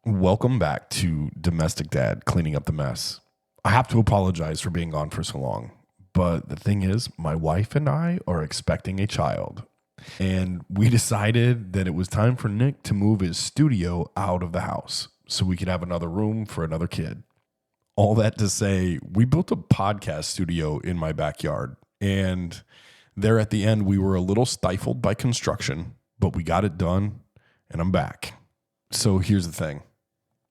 Welcome back to Domestic Dad Cleaning Up the Mess. I have to apologize for being gone for so long, but the thing is, my wife and I are expecting a child, and we decided that it was time for Nick to move his studio out of the house so we could have another room for another kid. All that to say, we built a podcast studio in my backyard, and there at the end, we were a little stifled by construction, but we got it done, and I'm back. So here's the thing.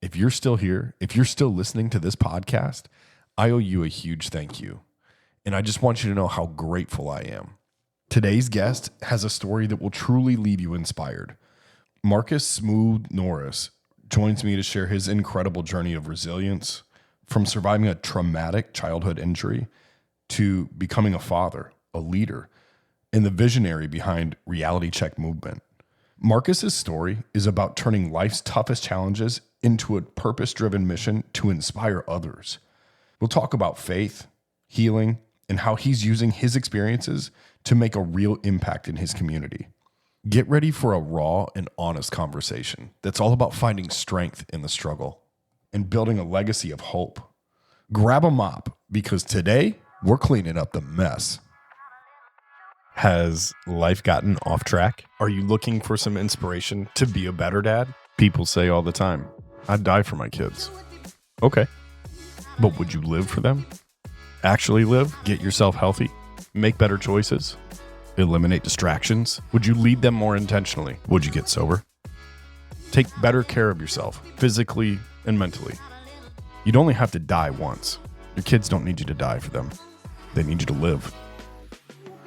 If you're still here, if you're still listening to this podcast, I owe you a huge thank you. And I just want you to know how grateful I am. Today's guest has a story that will truly leave you inspired. Marcus Smooth Norris joins me to share his incredible journey of resilience from surviving a traumatic childhood injury to becoming a father, a leader, and the visionary behind Reality Check Movement. Marcus's story is about turning life's toughest challenges into a purpose-driven mission to inspire others. We'll talk about faith, healing, and how he's using his experiences to make a real impact in his community. Get ready for a raw and honest conversation that's all about finding strength in the struggle and building a legacy of hope. Grab a mop because today we're cleaning up the mess. Has life gotten off track? Are you looking for some inspiration to be a better dad? People say all the time, I'd die for my kids. Okay. But would you live for them? Actually live? Get yourself healthy? Make better choices? Eliminate distractions? Would you lead them more intentionally? Would you get sober? Take better care of yourself, physically and mentally. You'd only have to die once. Your kids don't need you to die for them. They need you to live.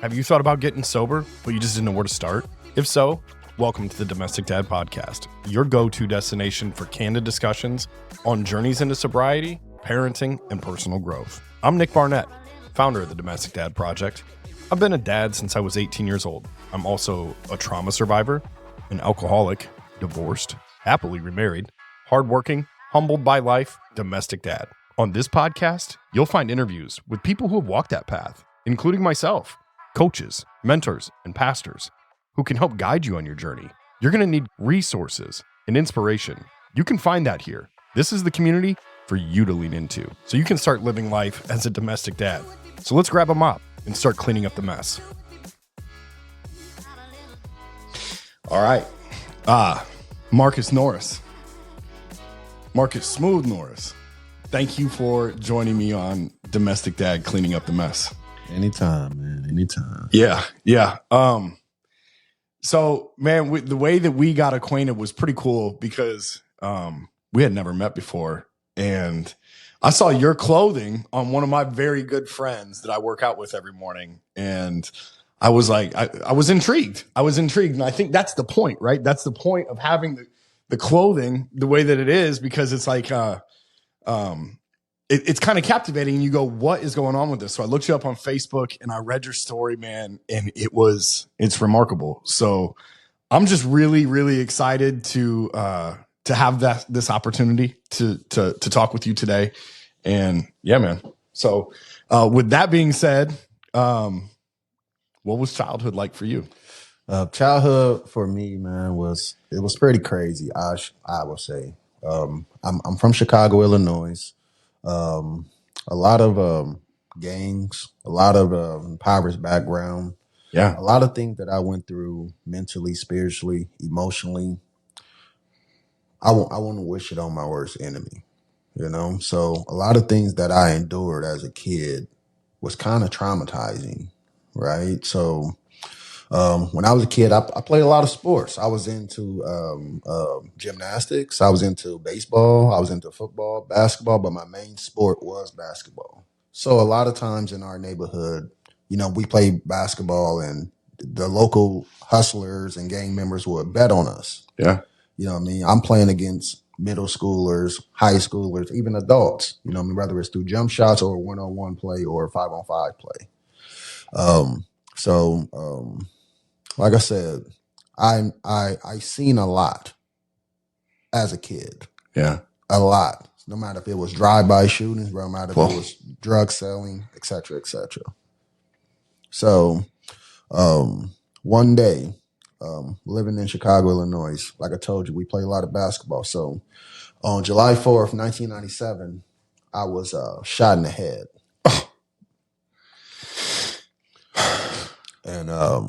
Have you thought about getting sober, but you just didn't know where to start? If so, welcome to the Domestic Dad Podcast, your go-to destination for candid discussions on journeys into sobriety, parenting, and personal growth. I'm Nick Barnett, founder of the Domestic Dad Project. I've been a dad since I was 18 years old. I'm also a trauma survivor, an alcoholic, divorced, happily remarried, hardworking, humbled by life, domestic dad. On this podcast, you'll find interviews with people who have walked that path, including myself, coaches, mentors, and pastors who can help guide you on your journey. You're going to need resources and inspiration. You can find that here. This is the community for you to lean into so you can start living life as a domestic dad. So let's grab a mop and start cleaning up the mess. All right. Marcus Norris. Marcus Smooth Norris. Thank you for joining me on Domestic Dad Cleaning Up the Mess. Anytime, man. Anytime. Yeah. So, man, the way that we got acquainted was pretty cool because we had never met before. And I saw your clothing on one of my very good friends that I work out with every morning. And I was like, I was intrigued. And I think that's the point, right? That's the point of having the clothing the way that it is, because it's like, it's kind of captivating. And you go, what is going on with this? So I looked you up on Facebook and I read your story, man. And it's remarkable. So I'm just really, really excited to have this opportunity to talk with you today. And yeah, man. So with that being said, what was childhood like for you? Childhood for me, man, it was pretty crazy. I would say. I'm from Chicago, Illinois. A lot of gangs, a lot of impoverished background. Yeah. A lot of things that I went through mentally, spiritually, emotionally. I want to wish it on my worst enemy, you know? So a lot of things that I endured as a kid was kind of traumatizing, right? So when I was a kid, I played a lot of sports. I was into gymnastics. I was into baseball. I was into football, basketball, but my main sport was basketball. So a lot of times in our neighborhood, you know, we played basketball and the local hustlers and gang members would bet on us. Yeah. You know what I mean? I'm playing against middle schoolers, high schoolers, even adults, you know what I mean? Whether it's through jump shots or 1-on-1 play or 5-on-5 play. Like I said, I seen a lot as a kid. Yeah. A lot. No matter if it was drive-by shootings, no matter if it was drug selling, et cetera, et cetera. So one day, living in Chicago, Illinois, like I told you, we play a lot of basketball. So On July 4th, 1997, I was shot in the head. And I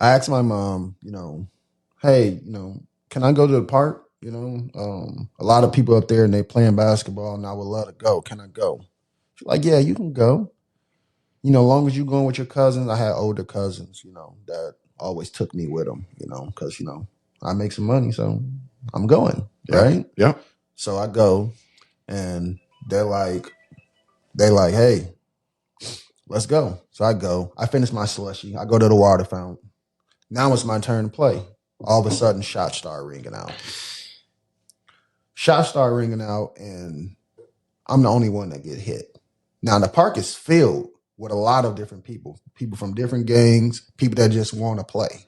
asked my mom, hey, can I go to the park? A lot of people up there and they playing basketball and I would love to go. Can I go? She's like, yeah, you can go. As long as you're going with your cousins. I had older cousins, that always took me with them, because, I make some money. So I'm going, right? Yeah. So I go and they're like, hey, let's go. So I go. I finish my slushie. I go to the water fountain. Now it's my turn to play. All of a sudden, shots start ringing out. And I'm the only one that get hit. Now, the park is filled with a lot of different people from different gangs, people that just want to play.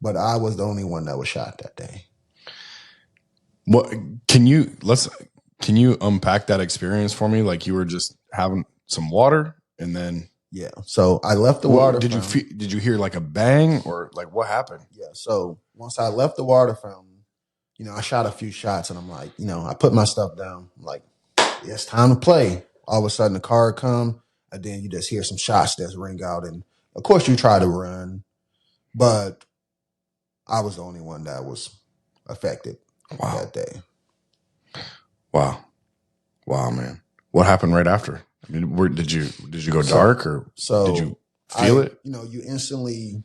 But I was the only one that was shot that day. What can you unpack that experience for me? Like you were just having some water and then yeah. So I left the water. Did you hear like a bang or like what happened? Yeah. So once I left the water fountain, I shot a few shots and I'm like, I put my stuff down. I'm like, yeah, it's time to play. All of a sudden the car come and then you just hear some shots that ring out. And of course you try to run, but I was the only one that was affected that day. Wow, man. What happened right after? I mean, did you go dark or did you feel it? You instantly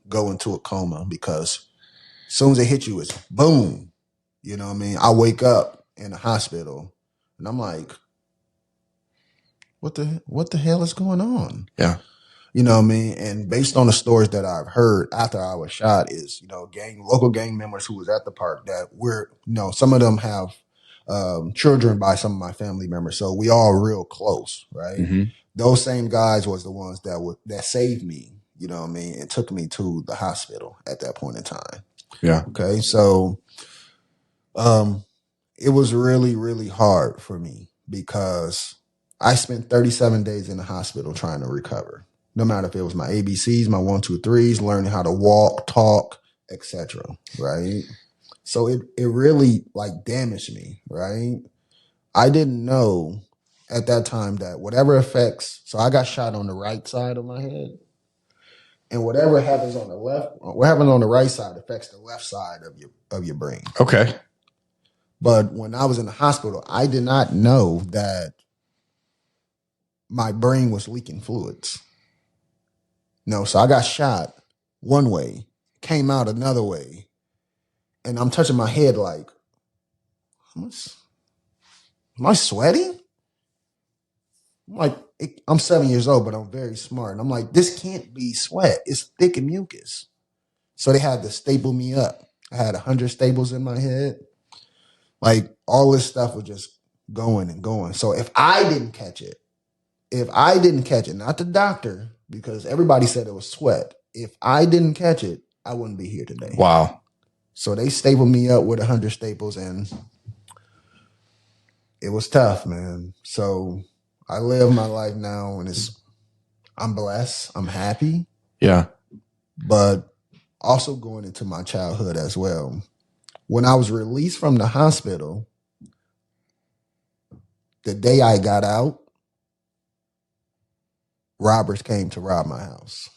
go into a coma because as soon as it hit you, it's boom. You know what I mean? I wake up in the hospital and I'm like, what the hell is going on? Yeah. You know what I mean? And based on the stories that I've heard after I was shot is, local gang members who was at the park that some of them have children by some of my family members. So we all real close, right? Mm-hmm. Those same guys was the ones that saved me, you know what I mean? And took me to the hospital at that point in time. Yeah. Okay. So, it was really, really hard for me because I spent 37 days in the hospital trying to recover. No matter if it was my ABCs, my 1, 2, 3s, learning how to walk, talk, etc. Right. So it really like damaged me. Right. I didn't know at that time that whatever effects. So I got shot on the right side of my head, and whatever happens on the left, what happens on the right side affects the left side of your brain. Okay. But when I was in the hospital, I did not know that my brain was leaking fluids. No, so I got shot one way, came out another way, and I'm touching my head like, am I sweating? I'm like, I'm 7 years old, but I'm very smart. And I'm like, this can't be sweat. It's thick and mucus. So they had to staple me up. I had 100 staples in my head. Like all this stuff was just going and going. So if I didn't catch it, not the doctor, because everybody said it was sweat. If I didn't catch it, I wouldn't be here today. Wow. So they stapled me up with 100 staples and it was tough, man. So I live my life now and I'm blessed. I'm happy. Yeah. But also going into my childhood as well. When I was released from the hospital, the day I got out, robbers came to rob my house.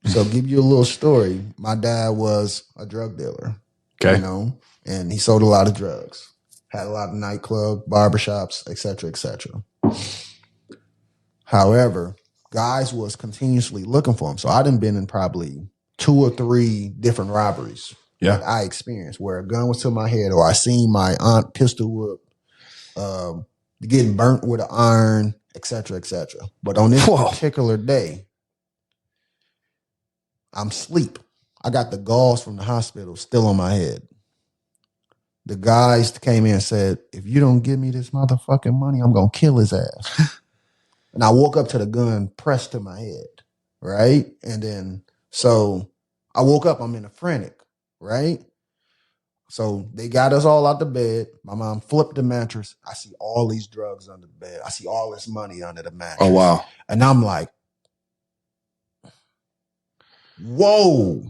So give you a little story. My dad was a drug dealer, okay, and he sold a lot of drugs, had a lot of nightclub, barbershops, et cetera, et cetera. However, guys was continuously looking for him. So I done been in probably 2 or 3 different robberies that I experienced where a gun was to my head or I seen my aunt pistol whip, getting burnt with an iron, et cetera, et cetera. But on this particular day, I'm asleep. I got the gauze from the hospital still on my head. The guys came in and said, if you don't give me this motherfucking money, I'm going to kill his ass. And I woke up to the gun pressed to my head, right? And then, so I woke up, I'm in a frantic, right? So they got us all out the bed. My mom flipped the mattress. I see all these drugs under the bed. I see all this money under the mattress. Oh, wow. And I'm like, whoa.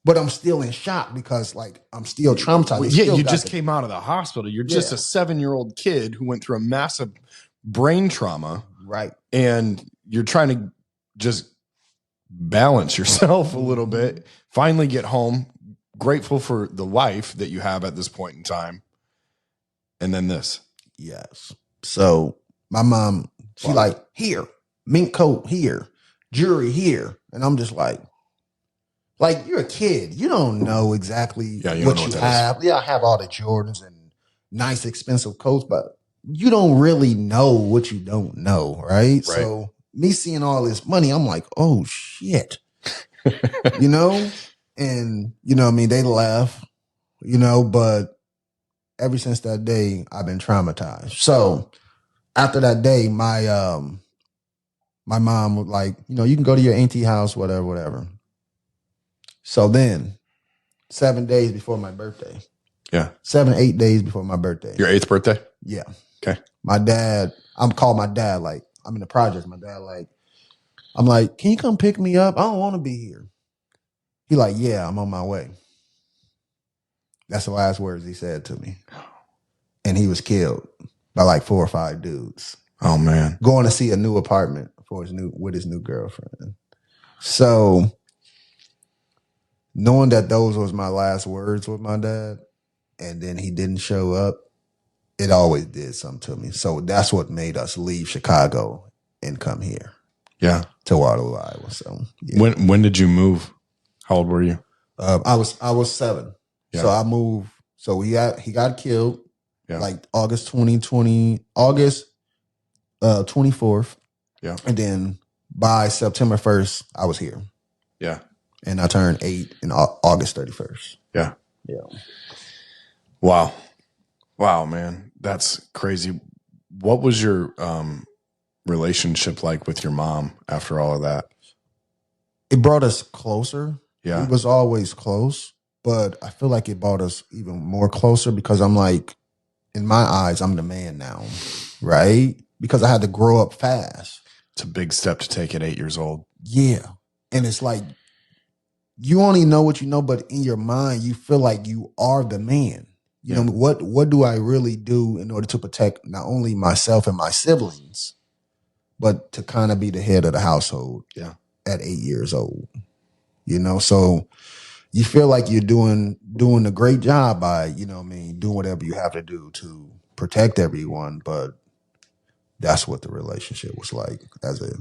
but I'm still in shock because like I'm still traumatized. Well, yeah, you just came out of the hospital. You're just a 7-year-old kid who went through a massive brain trauma. Right. And you're trying to just balance yourself a little bit, finally get home, grateful for the life that you have at this point in time. And then this. Yes. So my mom, she like, here, mink coat here, jewelry here. And I'm just like you're a kid. You don't know exactly what you have. Yeah, I have all the Jordans and nice expensive coats, but you don't really know what you don't know, right? So me seeing all this money, I'm like, oh shit. you know? And you know what I mean, they laugh, you know, but ever since that day, I've been traumatized. So after that day, my mom was like, you know, you can go to your auntie house, whatever. So then 7 days before my birthday. Yeah. 8 days before my birthday. Your 8th birthday? Yeah. Okay. My dad, I'm calling my dad, like, I'm in the projects. My dad, like, I'm like, can you come pick me up? I don't want to be here. He like, yeah, I'm on my way. That's the last words he said to me. And he was killed by like 4 or 5 dudes. Oh man. Going to see a new apartment with his new girlfriend. So knowing that those was my last words with my dad, and then he didn't show up, it always did something to me. So that's what made us leave Chicago and come here. Yeah. To Waterloo, Iowa. So yeah. When did you move? How old were you? I was 7. Yeah. So I moved. So he got killed like August 24th. Yeah. And then by September 1st, I was here. Yeah. And I turned 8 in August 31st. Yeah. Yeah. Wow. Wow, man. That's crazy. What was your relationship like with your mom after all of that? It brought us closer. Yeah. It was always close, but I feel like it brought us even more closer because I'm like, in my eyes, I'm the man now, right? Because I had to grow up fast. It's a big step to take at 8 years old. Yeah. And it's like, you only know what you know, but in your mind, you feel like you are the man. You know, what do I really do in order to protect not only myself and my siblings, but to kind of be the head of the household at 8 years old? You know, so you feel like you're doing a great job by, you know what I mean, doing whatever you have to do to protect everyone. But that's what the relationship was like as a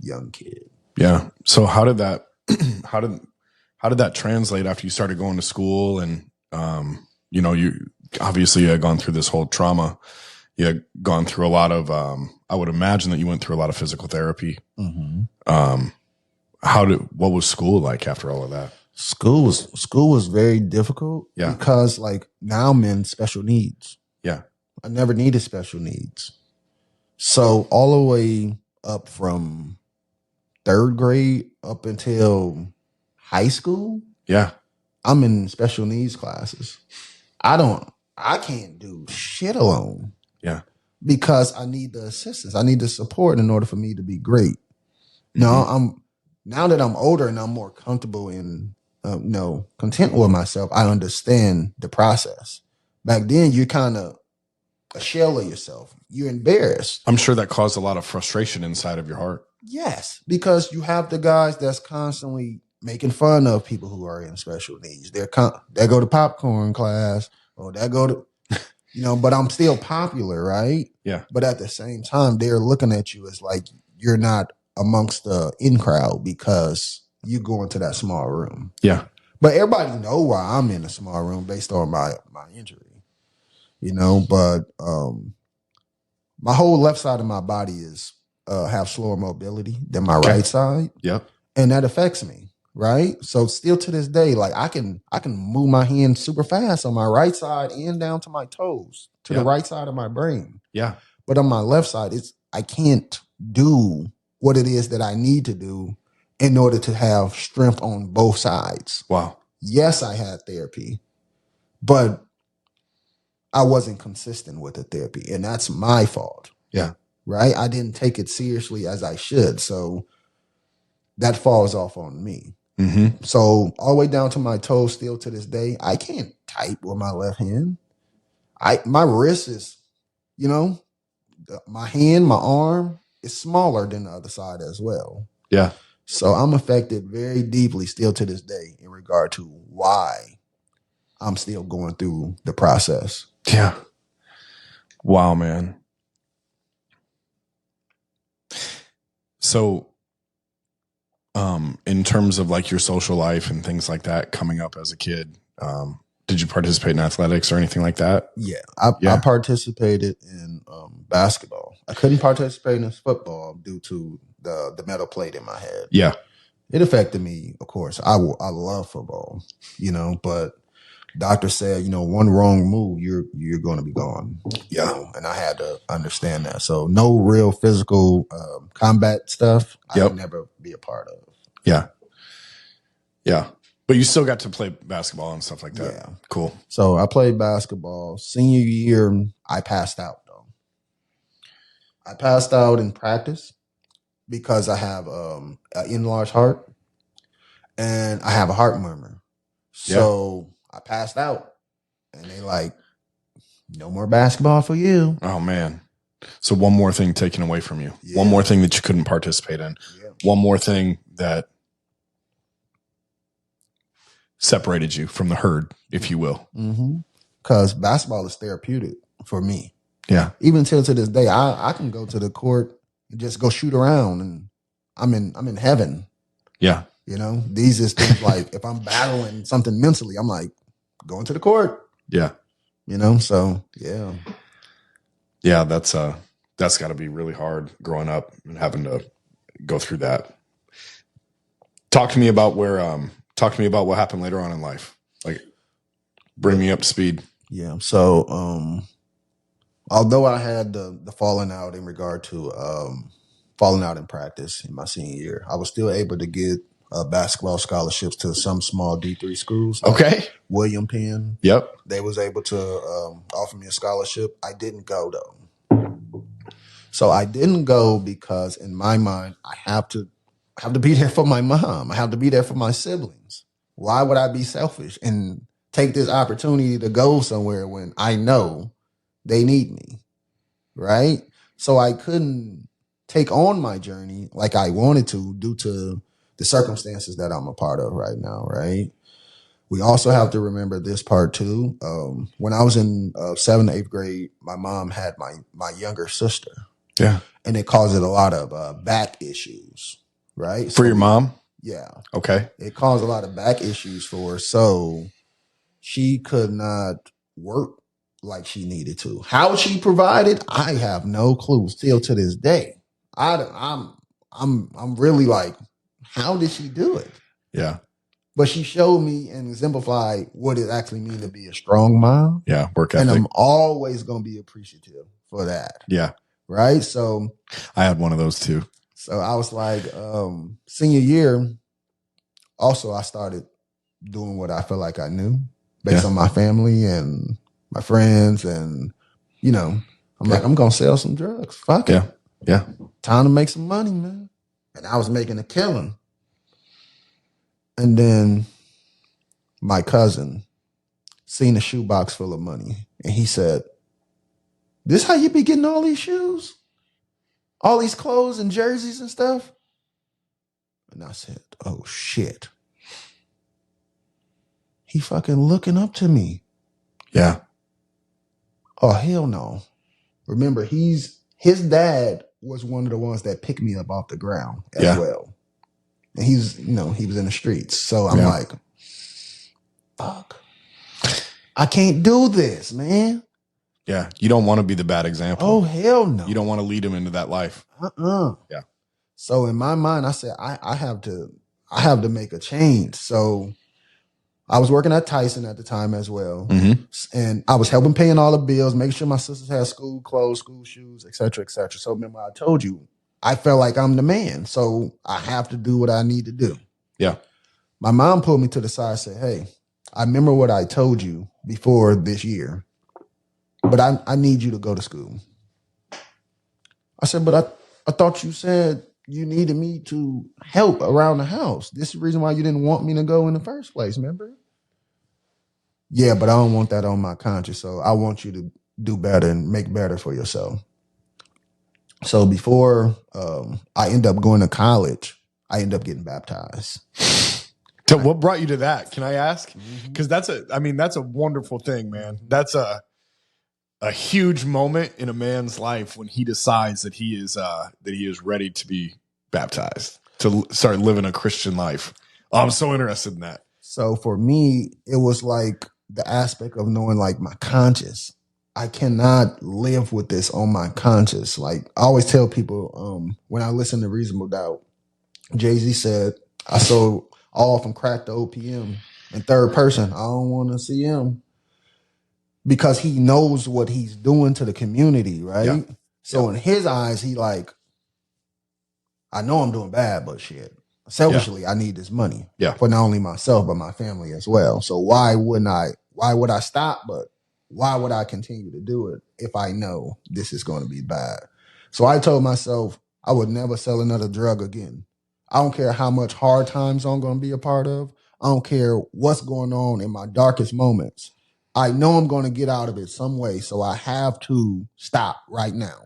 young kid. Yeah. So how did that how did that translate after you started going to school? And you know, you obviously had gone through this whole trauma. You had gone through a lot of I would imagine that you went through a lot of physical therapy. Mm-hmm. What was school like after all of that? School was very difficult because like now I'm in special needs. Yeah. I never needed special needs. So all the way up from 3rd grade up until high school. Yeah. I'm in special needs classes. I can't do shit alone. Yeah. Because I need the assistance. I need the support in order for me to be great. Mm-hmm. Now that I'm older and I'm more comfortable and content with myself, I understand the process. Back then, you're kind of a shell of yourself. You're embarrassed. I'm sure that caused a lot of frustration inside of your heart. Yes, because you have the guys that's constantly making fun of people who are in special needs. They go to popcorn class, or they go to, but I'm still popular, right? Yeah. But at the same time, they're looking at you as like you're not amongst the in crowd because you go into that small room. Yeah. But everybody know why I'm in a small room based on my injury, but my whole left side of my body is have slower mobility than my right side. Yep. And that affects me, right? So still to this day, like I can move my hand super fast on my right side and down to my toes, to the right side of my brain. Yeah. But on my left side, I can't do what it is that I need to do in order to have strength on both sides. Wow. Yes, I had therapy, but I wasn't consistent with the therapy, and that's my fault. Yeah. Right? I didn't take it seriously as I should, so that falls off on me. Mm-hmm. So all the way down to my toes, still to this day, I can't type with my left hand. My wrist is, you know, my hand, my arm is smaller than the other side as well. Yeah. So I'm affected very deeply still to this day in regard to why I'm still going through the process. Yeah. Wow, man. So, in terms of like your social life and things like that coming up as a kid, did you participate in athletics or anything like that? Yeah, I participated in basketball. I couldn't participate in football due to the metal plate in my head. Yeah. It affected me, of course. I love football, but doctor said, one wrong move, you're going to be gone. Yeah. And I had to understand that. So no real physical combat stuff. I would never be a part of. Yeah. Yeah. But you still got to play basketball and stuff like that. Yeah. Cool. So I played basketball. Senior year, I passed out though. I passed out in practice because I have an enlarged heart and I have a heart murmur. So I passed out and they like, no more basketball for you. Oh, man. So one more thing taken away from you. Yeah. One more thing that you couldn't participate in. Yeah. One more thing that separated you from the herd, if you will. Because basketball is therapeutic for me. Yeah. Even till to this day, I can go to the court and just go shoot around and I'm in heaven. Yeah. These is things like if I'm battling something mentally, I'm like going to the court. Yeah. So yeah. Yeah, that's got to be really hard growing up and having to go through that. Talk to me about what happened later on in life. Like, bring me up to speed. Yeah. So, although I had the falling out in regard to falling out in practice in my senior year, I was still able to get basketball scholarships to some small D3 schools. Okay. William Penn. Yep. They was able to offer me a scholarship. I didn't go though. So I didn't go because in my mind, I have to be there for my mom. I have to be there for my siblings. Why would I be selfish and take this opportunity to go somewhere when I know they need me? Right? So I couldn't take on my journey like I wanted to due to the circumstances that I'm a part of right now. Right? We also have to remember this part too. When I was in 7th, 8th grade, my mom had my younger sister. Yeah. And it caused a lot of back issues, right? For your mom? Yeah. Okay. It caused a lot of back issues for her. So she could not work like she needed to. How she provided, I have no clue still to this day. I'm really like, how did she do it? Yeah. But she showed me and exemplified what it actually means to be a strong mom. Yeah, work ethic. And I'm always going to be appreciative for that. Yeah. Right? So I had one of those too. So I was like, senior year, also I started doing what I felt like I knew based on my family and my friends. And, I'm like, I'm going to sell some drugs. Fuck it. Yeah. Time to make some money, man. And I was making a killing. And then my cousin seen a shoebox full of money. And he said, this how you be getting all these shoes? All these clothes and jerseys and stuff? And I said, oh, shit. He fucking looking up to me. Yeah. Oh, hell no. Remember, his dad was one of the ones that picked me up off the ground as well. And he was in the streets. So I'm like, fuck. I can't do this, man. Yeah. You don't want to be the bad example. Oh, hell no. You don't want to lead him into that life. Yeah. So in my mind, I said, I have to make a change. So I was working at Tyson at the time as well. Mm-hmm. And I was helping paying all the bills, making sure my sisters had school clothes, school shoes, et cetera, et cetera. So remember I told you, I felt like I'm the man. So I have to do what I need to do. Yeah. My mom pulled me to the side and said, hey, I remember what I told you before this year, but I need you to go to school. I said, but I thought you said you needed me to help around the house. This is the reason why you didn't want me to go in the first place, remember? Yeah, but I don't want that on my conscience. So I want you to do better and make better for yourself. So before I end up going to college, I end up getting baptized. So what brought you to that? Can I ask? Because that's a wonderful thing, man. That's a huge moment in a man's life when he decides that he is ready to be baptized, to start living a Christian life. Oh, I'm so interested in that. So for me, it was like the aspect of knowing like my conscience. I cannot live with this on my conscience. Like I always tell people when I listen to Reasonable Doubt, Jay-Z said, I sold all from crack to OPM in third person. I don't want to see him because he knows what he's doing to the community, right? Yeah. So in his eyes, he like, I know I'm doing bad, but shit. Selfishly, I need this money for not only myself, but my family as well. So why would I stop? But why would I continue to do it if I know this is going to be bad? So I told myself I would never sell another drug again. I don't care how much hard times I'm going to be a part of. I don't care what's going on in my darkest moments. I know I'm going to get out of it some way. So I have to stop right now.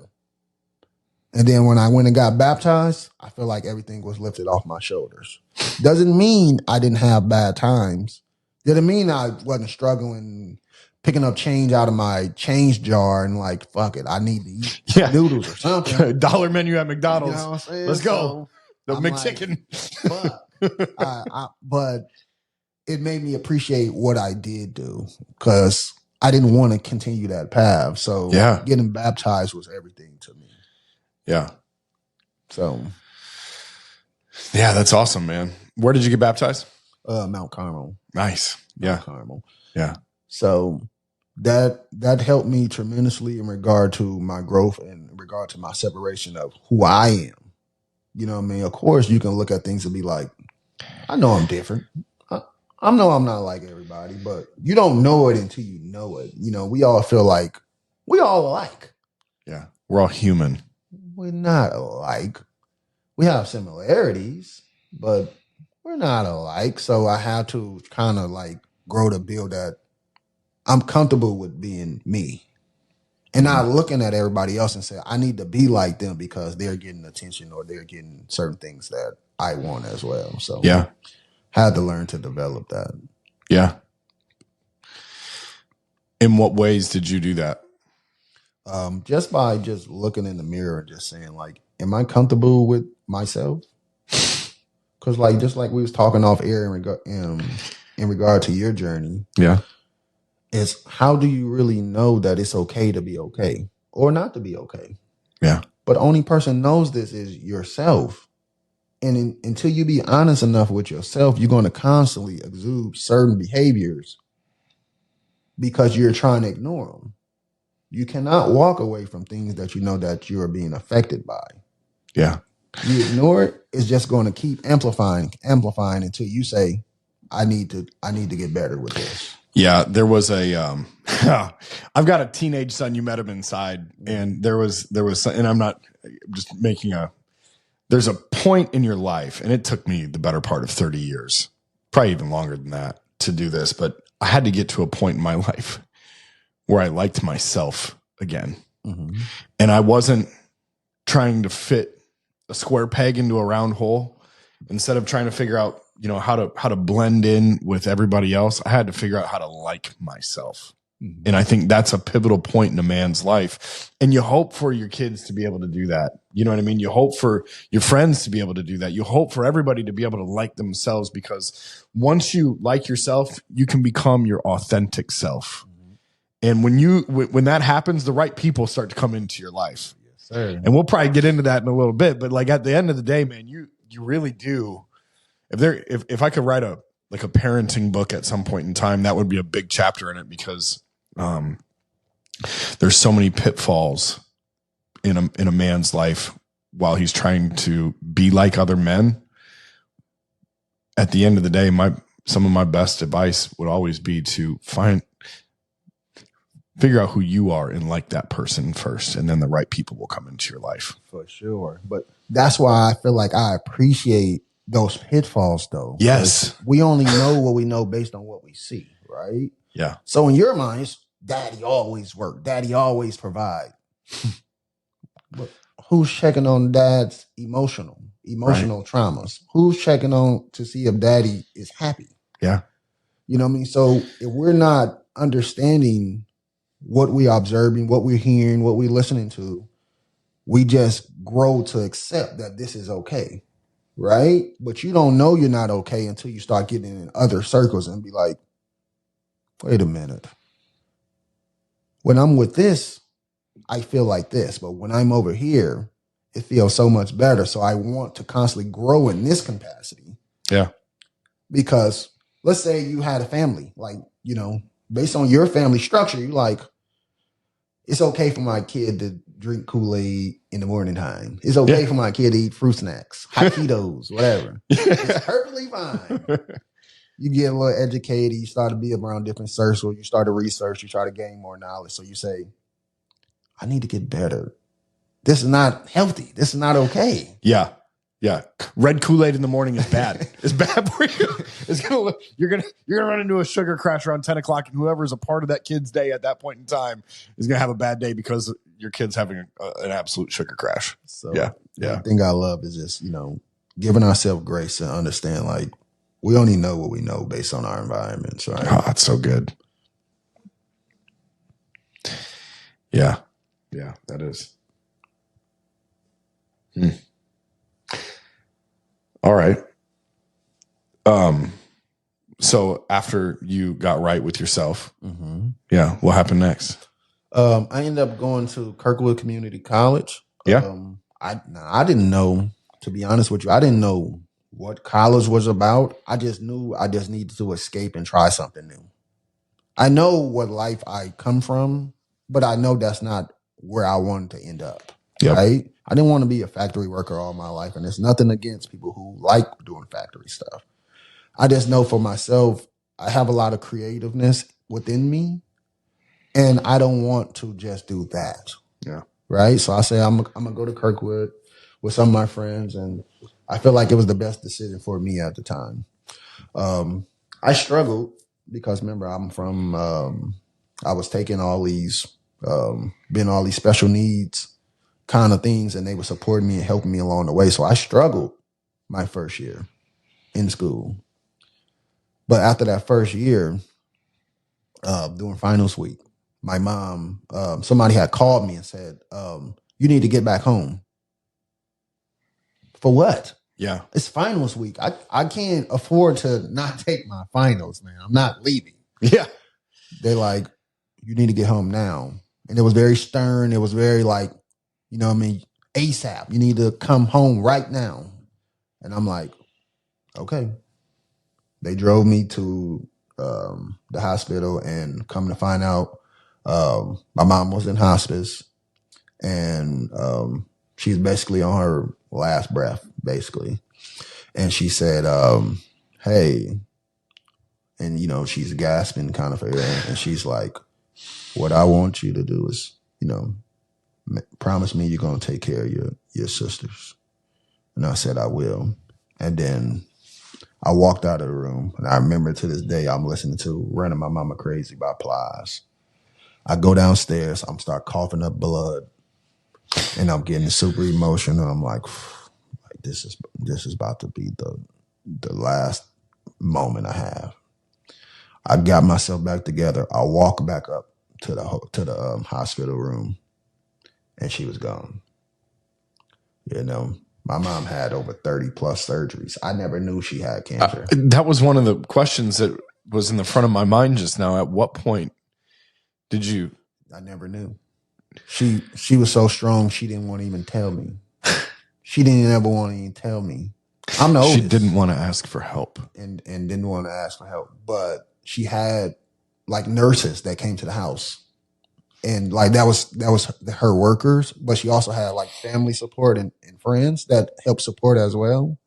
And then when I went and got baptized, I feel like everything was lifted off my shoulders. Doesn't mean I didn't have bad times. Didn't mean I wasn't struggling, picking up change out of my change jar and like, fuck it, I need to eat noodles or something. Dollar menu at McDonald's. You know what I'm saying? Let's go. So the McChicken. Like, but it made me appreciate what I did do because I didn't want to continue that path. So getting baptized was everything to me. Yeah. So. Yeah, that's awesome, man. Where did you get baptized? Mount Carmel. Nice. Yeah. Mount Carmel. Yeah. So that helped me tremendously in regard to my growth and in regard to my separation of who I am. You know what I mean? Of course, you can look at things and be like, I know I'm different. I know I'm not like everybody, but you don't know it until you know it. You know, we all feel like we all alike. Yeah. We're all human. We're not alike. We have similarities, but we're not alike. So I have to kind of like grow to build that I'm comfortable with being me and not looking at everybody else and say, I need to be like them because they're getting attention or they're getting certain things that I want as well. So had to learn to develop that. Yeah. In what ways did you do that? Just by just looking in the mirror and just saying like, am I comfortable with myself? Because like, just like we was talking off air in regard to your journey. Yeah. Is how do you really know that it's okay to be okay or not to be okay? Yeah. But only person knows this is yourself. And until you be honest enough with yourself, you're going to constantly exude certain behaviors because you're trying to ignore them. You cannot walk away from things that you know that you are being affected by. Yeah. You ignore it, it's just going to keep amplifying until you say, I need to get better with this. Yeah, there was a I've got a teenage son. You met him inside, and there was and I'm not just making there's a point in your life, and it took me the better part of 30 years, probably even longer than that, to do this, but I had to get to a point in my life where I liked myself again. Mm-hmm. And I wasn't trying to fit a square peg into a round hole. Instead of trying to figure out, you know, how to blend in with everybody else, I had to figure out how to like myself. Mm-hmm. And I think that's a pivotal point in a man's life. And you hope for your kids to be able to do that. You know what I mean? You hope for your friends to be able to do that. You hope for everybody to be able to like themselves, because once you like yourself, you can become your authentic self. And when that happens, the right people start to come into your life. Yes, sir. And we'll probably get into that in a little bit. But like at the end of the day, man, you really do. If I could write a parenting book at some point in time, that would be a big chapter in it, because there's so many pitfalls in a man's life while he's trying to be like other men. At the end of the day, some of my best advice would always be to Figure out who you are and like that person first, and then the right people will come into your life. For sure. But that's why I feel like I appreciate those pitfalls, though. Yes. We only know what we know based on what we see, right? Yeah. So in your minds, daddy always work. Daddy always provide. But who's checking on dad's emotional traumas? Who's checking on to see if daddy is happy? Yeah. You know what I mean? So if we're not understanding what we're observing, what we're hearing, what we're listening to, we just grow to accept that this is okay, right? But you don't know you're not okay until you start getting in other circles and be like, wait a minute. When I'm with this, I feel like this. But when I'm over here, it feels so much better. So I want to constantly grow in this capacity. Yeah. Because let's say you had a family, like, you know, based on your family structure, you're like, it's okay for my kid to drink Kool-Aid in the morning time. It's okay for my kid to eat fruit snacks, hot Cheetos, whatever. It's perfectly fine. You get a little educated. You start to be around different circles. You start to research. You try to gain more knowledge. So you say, I need to get better. This is not healthy. This is not okay. Yeah. Yeah. Red Kool-Aid in the morning is bad. It's bad for you. You're gonna run into a sugar crash around 10 o'clock, and whoever's a part of that kid's day at that point in time is gonna have a bad day because your kid's having an absolute sugar crash. So yeah. The thing I love is just, you know, giving ourselves grace and understand, like, we only know what we know based on our environments, right? Oh, that's so good. Yeah. Yeah, that is. All right. So after you got right with yourself, yeah, what happened next? I ended up going to Kirkwood Community College. Yeah. I didn't know, to be honest with you, I didn't know what college was about. I just knew I just needed to escape and try something new. I know what life I come from, but I know that's not where I wanted to end up. Yep. Right? I didn't want to be a factory worker all my life, and there's nothing against people who like doing factory stuff. I just know for myself, I have a lot of creativeness within me, and I don't want to just do that. Yeah. Right? So I say I'm gonna go to Kirkwood with some of my friends, and I feel like it was the best decision for me at the time. I struggled because remember, I'm from I was taking all these being all these special needs kind of things, and they were supporting me and helping me along the way. So I struggled my first year in school. But after that first year, during finals week, my mom, somebody had called me and said, you need to get back home. For what? Yeah. It's finals week. I can't afford to not take my finals now. I'm not leaving. Yeah. They're like, you need to get home now. And it was very stern. It was very like, you know what I mean? ASAP. You need to come home right now. And I'm like, okay. They drove me to the hospital, and come to find out, my mom was in hospice, and she's basically on her last breath, basically. And she said, hey, and, you know, she's gasping kind of for air. And she's like, what I want you to do is, you know, promise me you're going to take care of your sisters. And I said, I will. And then I walked out of the room, and I remember to this day, I'm listening to Running My Mama Crazy by Plies. I go downstairs, I'm start coughing up blood, and I'm getting super emotional. I'm like this is about to be the last moment I have. I got myself back together. I walk back up to the hospital room, and she was gone. You know, my mom had over 30 plus surgeries. I never knew she had cancer. That was one of the questions that was in the front of my mind just now. At what point did you? I never knew. She was so strong, she didn't want to even tell me. She didn't ever want to even tell me. I'm the oldest. She didn't want to ask for help. And didn't want to ask for help. But she had like nurses that came to the house. And like that was her workers, but she also had like family support and friends that helped support as well.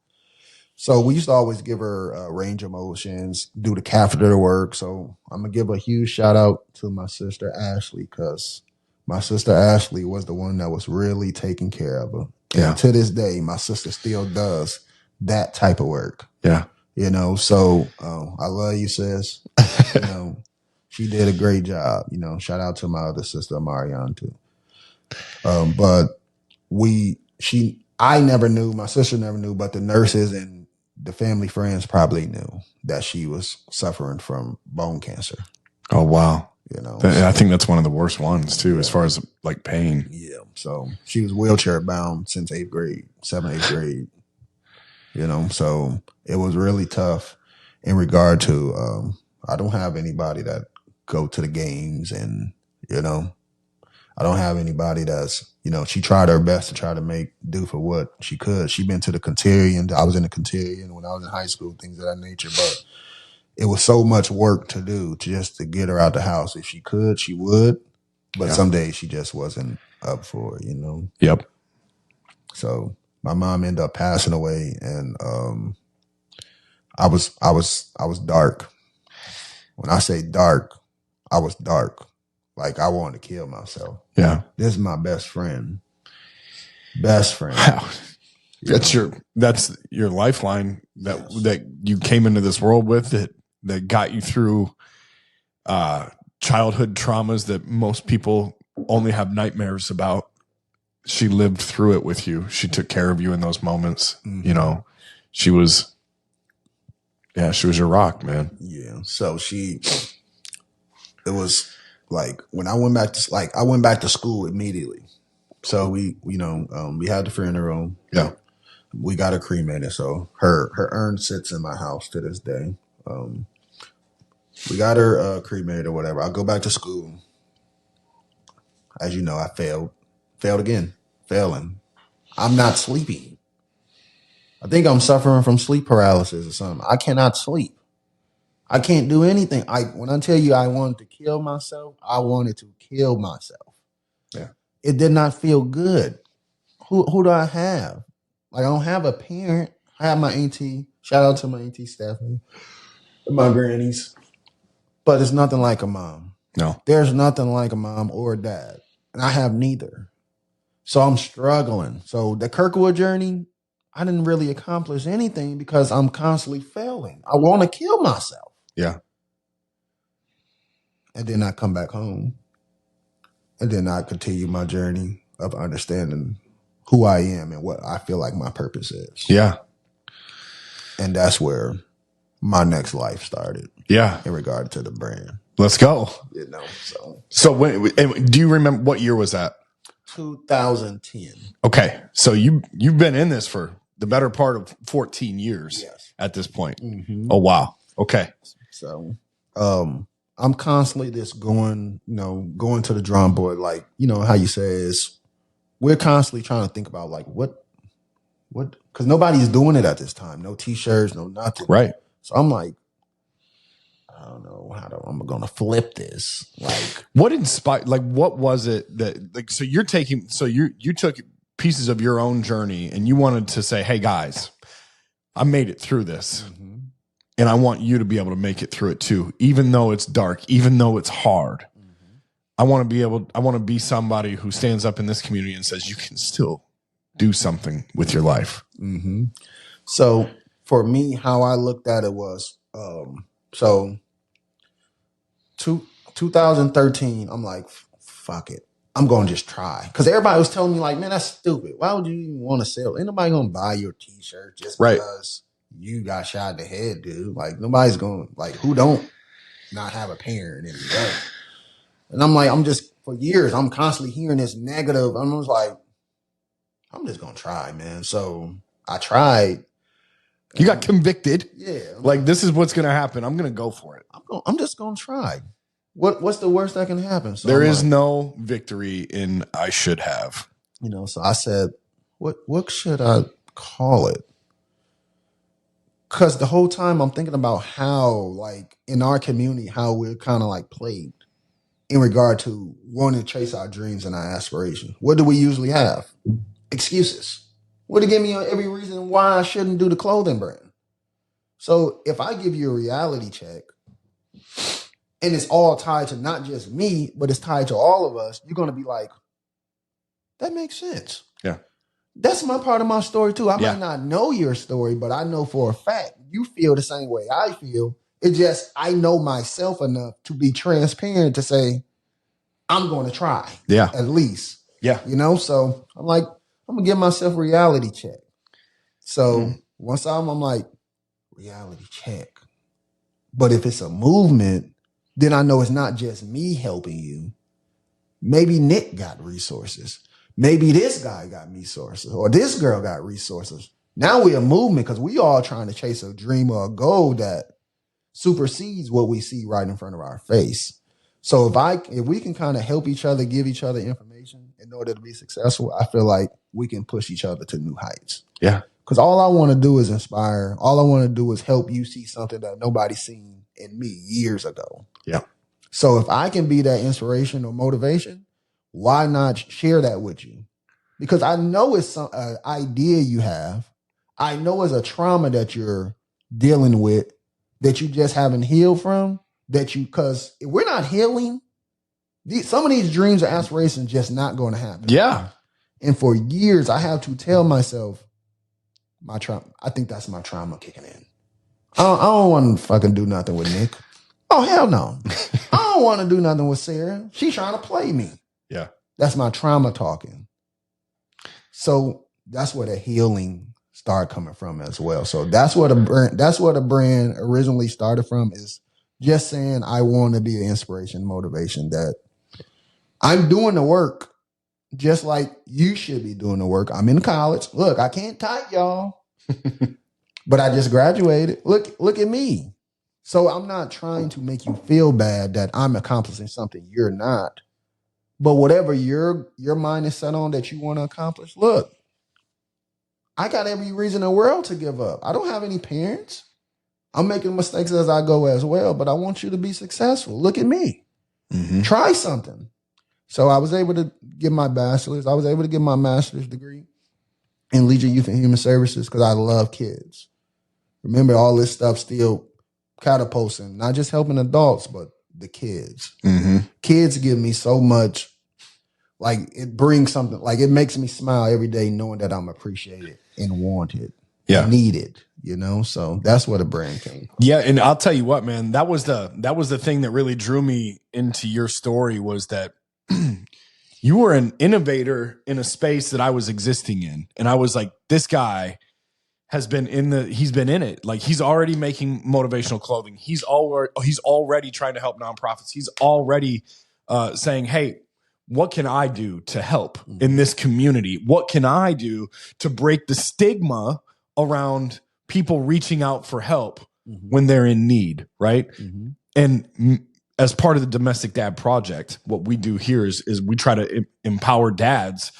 So we used to always give her range of motions, do the catheter work. So I'm gonna give a huge shout out to my sister Ashley, because my sister Ashley was the one that was really taking care of her. Yeah. And to this day, my sister still does that type of work. Yeah. You know, so I love you, sis. You know, she did a great job. You know, shout out to my other sister Marianne too. But I never knew, my sister never knew, but the nurses and the family friends probably knew that she was suffering from bone cancer. Oh, wow. You know, I think that's one of the worst ones too, as far as like pain. Yeah. So she was wheelchair bound since 7th, 8th grade. You know, so it was really tough in regard to, I don't have anybody that go to the games, and, you know, I don't have anybody that's, you know, she tried her best to try to do for what she could. She been to the Cotillion. I was in the Cotillion when I was in high school, things of that nature. But it was so much work to do to get her out the house. If she could, she would. But some days she just wasn't up for it, you know? Yep. So my mom ended up passing away, and I was dark. When I say dark, I was dark. Like, I wanted to kill myself. Yeah. This is my best friend. Best friend. Wow. That's your lifeline that you came into this world with, that got you through childhood traumas that most people only have nightmares about. She lived through it with you. She took care of you in those moments. Mm-hmm. You know, she was your rock, man. Yeah. So it was like, when I went back to school immediately. So we had the funeral. Yeah. We got her cremated. So her urn sits in my house to this day. We got her cremated or whatever. I go back to school. As you know, I failed again, failing. I'm not sleeping. I think I'm suffering from sleep paralysis or something. I cannot sleep. I can't do anything. When I tell you I wanted to kill myself, I wanted to kill myself. Yeah. It did not feel good. Who do I have? Like, I don't have a parent. I have my auntie. Shout out to my auntie Stephanie and my grannies. But it's nothing like a mom. No. There's nothing like a mom or a dad. And I have neither. So I'm struggling. So the Kirkwood journey, I didn't really accomplish anything because I'm constantly failing. I want to kill myself. Yeah. And then I come back home. And then I continue my journey of understanding who I am and what I feel like my purpose is. Yeah. And that's where my next life started. Yeah. In regard to the brand. Let's go. You know, so do you remember what year was that? 2010. Okay. So you've been in this for the better part of 14 years. Yes. At this point. Mm-hmm. Oh, wow. Okay. So, I'm constantly just going to the drawing board. Like, you know, how you say is, we're constantly trying to think about like what, because nobody's doing it at this time. No t-shirts, no nothing. Right. So I'm like, I don't know I'm going to flip this. Like, what inspired, like, what was it that, like, so you took pieces of your own journey and you wanted to say, hey guys, I made it through this. Mm-hmm. And I want you to be able to make it through it too, even though it's dark, even though it's hard. Mm-hmm. I want to be somebody who stands up in this community and says, you can still do something with your life. Mm-hmm. So for me, how I looked at it was, 2013, I'm like, fuck it. I'm going to just try. Because everybody was telling me like, man, that's stupid. Why would you even want to sell? Ain't nobody going to buy your t-shirt just because you got shot in the head, dude. Like, nobody's going, like, who don't not have a parent in the And I'm like, for years, I'm constantly hearing this negative. I was like, I'm just going to try, man. So I tried. You got convicted. Yeah. Like, this is what's going to happen. I'm going to go for it. I'm just going to try. What's the worst that can happen? So there is no victory in I should have. You know, so I said, what should I call it? Because the whole time I'm thinking about how, like, in our community, how we're kind of like plagued in regard to wanting to chase our dreams and our aspirations. What do we usually have? Excuses. What to give me every reason why I shouldn't do the clothing brand? So if I give you a reality check and it's all tied to not just me, but it's tied to all of us, you're going to be like, that makes sense. Yeah. That's my part of my story too. I Yeah. might not know your story, but I know for a fact you feel the same way I feel. It's just I know myself enough to be transparent to say, I'm going to try. Yeah. At least. Yeah. You know, so I'm like, I'm going to give myself a reality check. So once I'm like, reality check. But if it's a movement, then I know it's not just me helping you. Maybe Nick got resources. Maybe this guy got resources or this girl got resources. Now we're a movement because we all trying to chase a dream or a goal that supersedes what we see right in front of our face. So if we can kind of help each other, give each other information in order to be successful, I feel like we can push each other to new heights. Yeah. Because all I want to do is inspire. All I want to do is help you see something that nobody's seen in me years ago. Yeah. So if I can be that inspiration or motivation, why not share that with you? Because I know it's some idea you have. I know it's a trauma that you're dealing with that you just haven't healed from. Because if we're not healing, some of these dreams or aspirations just not going to happen. Yeah. And for years, I have to tell myself, my trauma. I think that's my trauma kicking in. I don't want to fucking do nothing with Nick. Oh, hell no. I don't want to do nothing with Sarah. She's trying to play me. Yeah. That's my trauma talking. So that's where the healing started coming from as well. So that's what a brand originally started from, is just saying I want to be an inspiration, motivation, that I'm doing the work just like you should be doing the work. I'm in college. Look, I can't type, y'all. But I just graduated. Look at me. So I'm not trying to make you feel bad that I'm accomplishing something you're not. But whatever your mind is set on that you want to accomplish, look, I got every reason in the world to give up. I don't have any parents. I'm making mistakes as I go as well, but I want you to be successful. Look at me. Mm-hmm. Try something. So I was able to get my bachelor's. I was able to get my master's degree in Legion Youth and Human Services because I love kids. Remember, all this stuff still catapulting, not just helping adults, but the kids. Mm-hmm. Kids give me so much, like it brings something, like it makes me smile every day knowing that I'm appreciated and wanted, needed, you know? So that's where the brand came from. Yeah, and I'll tell you what, man, that was the thing that really drew me into your story, was that you were an innovator in a space that I was existing in. And I was like, this guy he's been in it. Like, he's already making motivational clothing. He's already trying to help nonprofits. He's already saying, hey, what can I do to help in this community? What can I do to break the stigma around people reaching out for help when they're in need, right? Mm-hmm. And as part of the Domestic Dad Project, what we do here is we try to empower dads,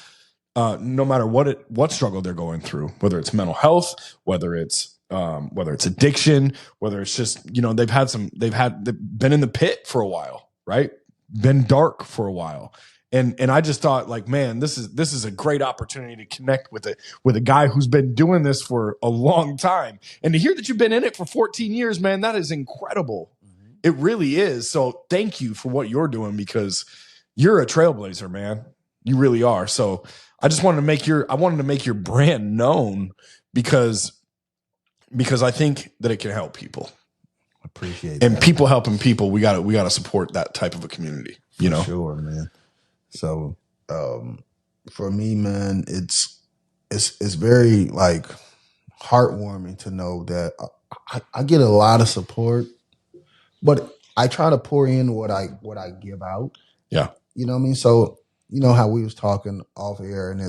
no matter what struggle they're going through, whether it's mental health, whether it's addiction, whether it's just, they've been in the pit for a while, right? Been dark for a while. And I just thought, like, man, this is a great opportunity to connect with a guy who's been doing this for a long time. And to hear that you've been in it for 14 years, man, that is incredible. It really is. So thank you for what you're doing, because you're a trailblazer, man. You really are. So I just wanted to make your brand known because I think that it can help people. Appreciate and that. People helping people. We gotta support that type of a community. You know, sure, man. So for me, man, it's very like heartwarming to know that I get a lot of support, but I try to pour in what I give out. Yeah. You know what I mean? So, you know how we was talking off air, and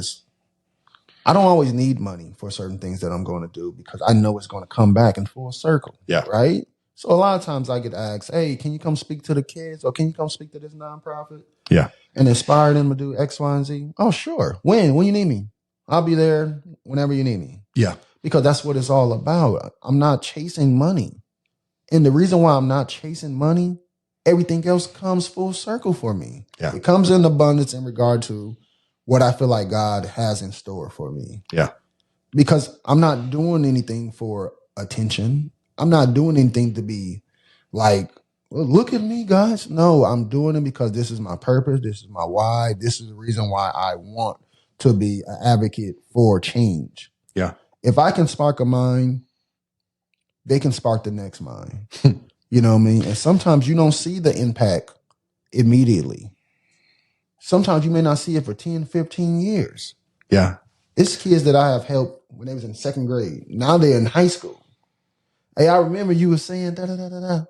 I don't always need money for certain things that I'm going to do because I know it's going to come back in full circle. Yeah. Right? So a lot of times I get asked, hey, can you come speak to the kids, or can you come speak to this nonprofit? Yeah. And inspire them to do X, Y, and Z? Oh, sure. When you need me. I'll be there whenever you need me. Yeah. Because that's what it's all about. I'm not chasing money. And the reason why I'm not chasing money, everything else comes full circle for me. Yeah. It comes in abundance in regard to what I feel like God has in store for me. Yeah. Because I'm not doing anything for attention. I'm not doing anything to be like, well, look at me, guys. No, I'm doing it because this is my purpose. This is my why. This is the reason why I want to be an advocate for change. Yeah. If I can spark a mind, they can spark the next mind. You know what I mean? And sometimes you don't see the impact immediately. Sometimes you may not see it for 10, 15 years. Yeah. It's kids that I have helped when they was in second grade. Now they're in high school. Hey, I remember you were saying da da da da da.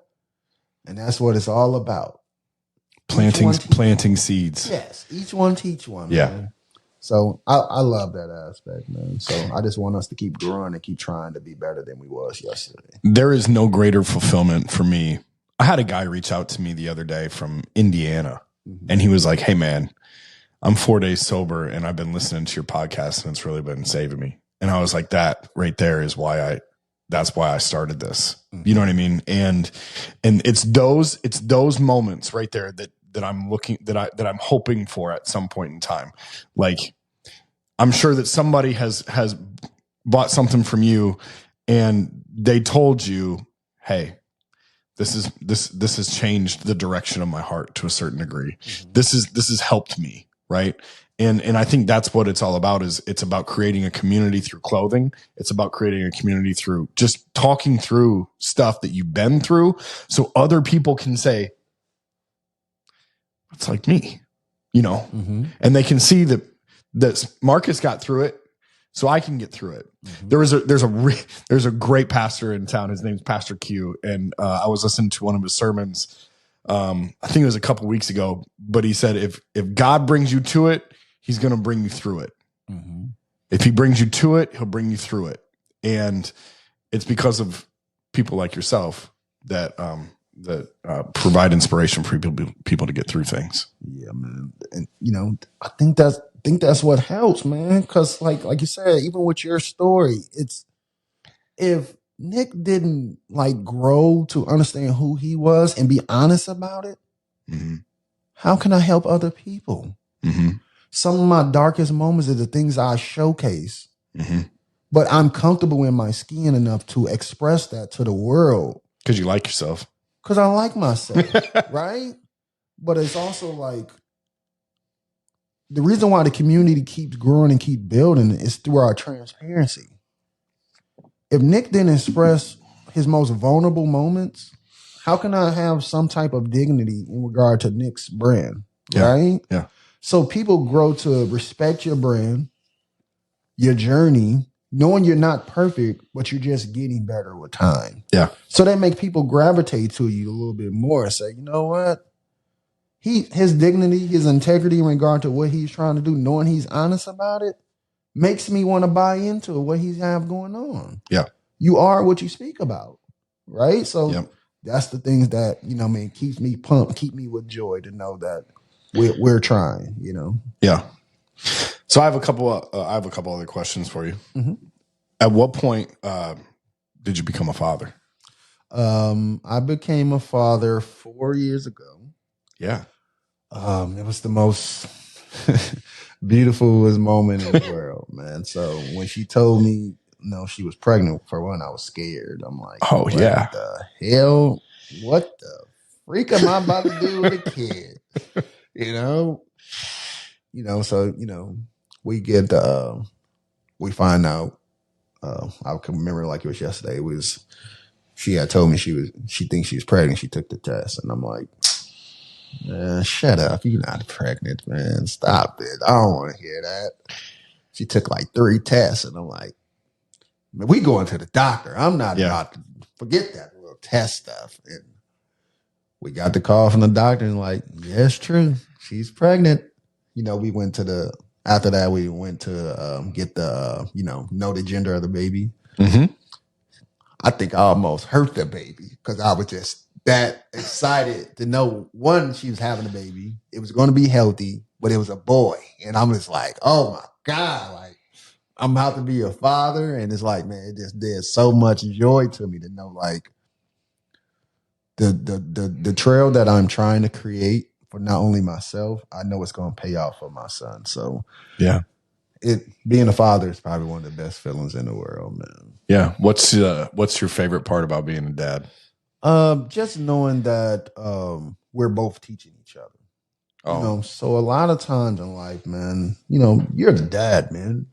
And that's what it's all about. Planting seeds. Yes. Each one teach one, Yeah. man. So I love that aspect, man. So I just want us to keep growing and keep trying to be better than we was yesterday. There is no greater fulfillment for me. I had a guy reach out to me the other day from Indiana, and he was like, "Hey, man, I'm 4 days sober, and I've been listening to your podcast, and it's really been saving me." And I was like, "That right there is that's why I started this." You know what I mean? And it's those moments right there that I'm hoping for at some point in time. Like, I'm sure that somebody has bought something from you and they told you, "Hey, this has changed the direction of my heart to a certain degree. This has helped me." Right. And I think that's what it's all about. Is it's about creating a community through clothing. It's about creating a community through just talking through stuff that you've been through, so other people can say, "It's like me," and they can see that Marcus got through it, so I can get through it. There's a great pastor in town. His name's Pastor Q, and I was listening to one of his sermons. I think it was a couple weeks ago, but he said, if God brings you to it, he's going to bring you through it. If he brings you to it, he'll bring you through it. And it's because of people like yourself that provide inspiration for people to get through things. Yeah, man. And I think that's what helps, man. Because like you said, even with your story, it's if Nick didn't grow to understand who he was and be honest about it, how can I help other people? Some of my darkest moments are the things I showcase, but I'm comfortable in my skin enough to express that to the world. Because you like yourself. Because I like myself, right? But it's also the reason why the community keeps growing and keep building is through our transparency. If Nick didn't express his most vulnerable moments, how can I have some type of dignity in regard to Nick's brand? Right? Yeah. So people grow to respect your brand, your journey, knowing you're not perfect, but you're just getting better with time. Yeah. So that makes people gravitate to you a little bit more and say, you know what? His dignity, his integrity in regard to what he's trying to do, knowing he's honest about it, makes me want to buy into what he's have going on. Yeah. You are what you speak about. Right? So that's the things that, keeps me pumped, keep me with joy to know that we're trying, Yeah. So I have a couple other questions for you. At what point did you become a father? I became a father 4 years ago. Yeah. It was the most beautiful moment in the world, man. So when she told me, she was pregnant, for one, I was scared. I'm like, oh, what yeah. the hell? What the freak am I about to do with a kid? So, we get, we find out, I can remember like it was yesterday. She had told me she thinks she's pregnant. She took the test, and I'm like, man, shut up. You're not pregnant, man. Stop it. I don't want to hear that. She took like 3 tests, and I'm like, man, we going to the doctor. I'm not about to forget that little test stuff. And we got the call from the doctor, and like, yes, true. She's pregnant. We went to after that, we went to get the, know the gender of the baby. I think I almost hurt the baby because I was just that excited to know, one, she was having a baby. It was going to be healthy, but it was a boy. And I'm just like, oh my God, I'm about to be a father. And it's like, man, it just did so much joy to me to know the trail that I'm trying to create for not only myself, I know it's going to pay off for my son. So yeah. Being a father is probably one of the best feelings in the world, man. Yeah. What's your favorite part about being a dad? Just knowing that we're both teaching each other. Oh, So a lot of times in life, man, you're the dad, man.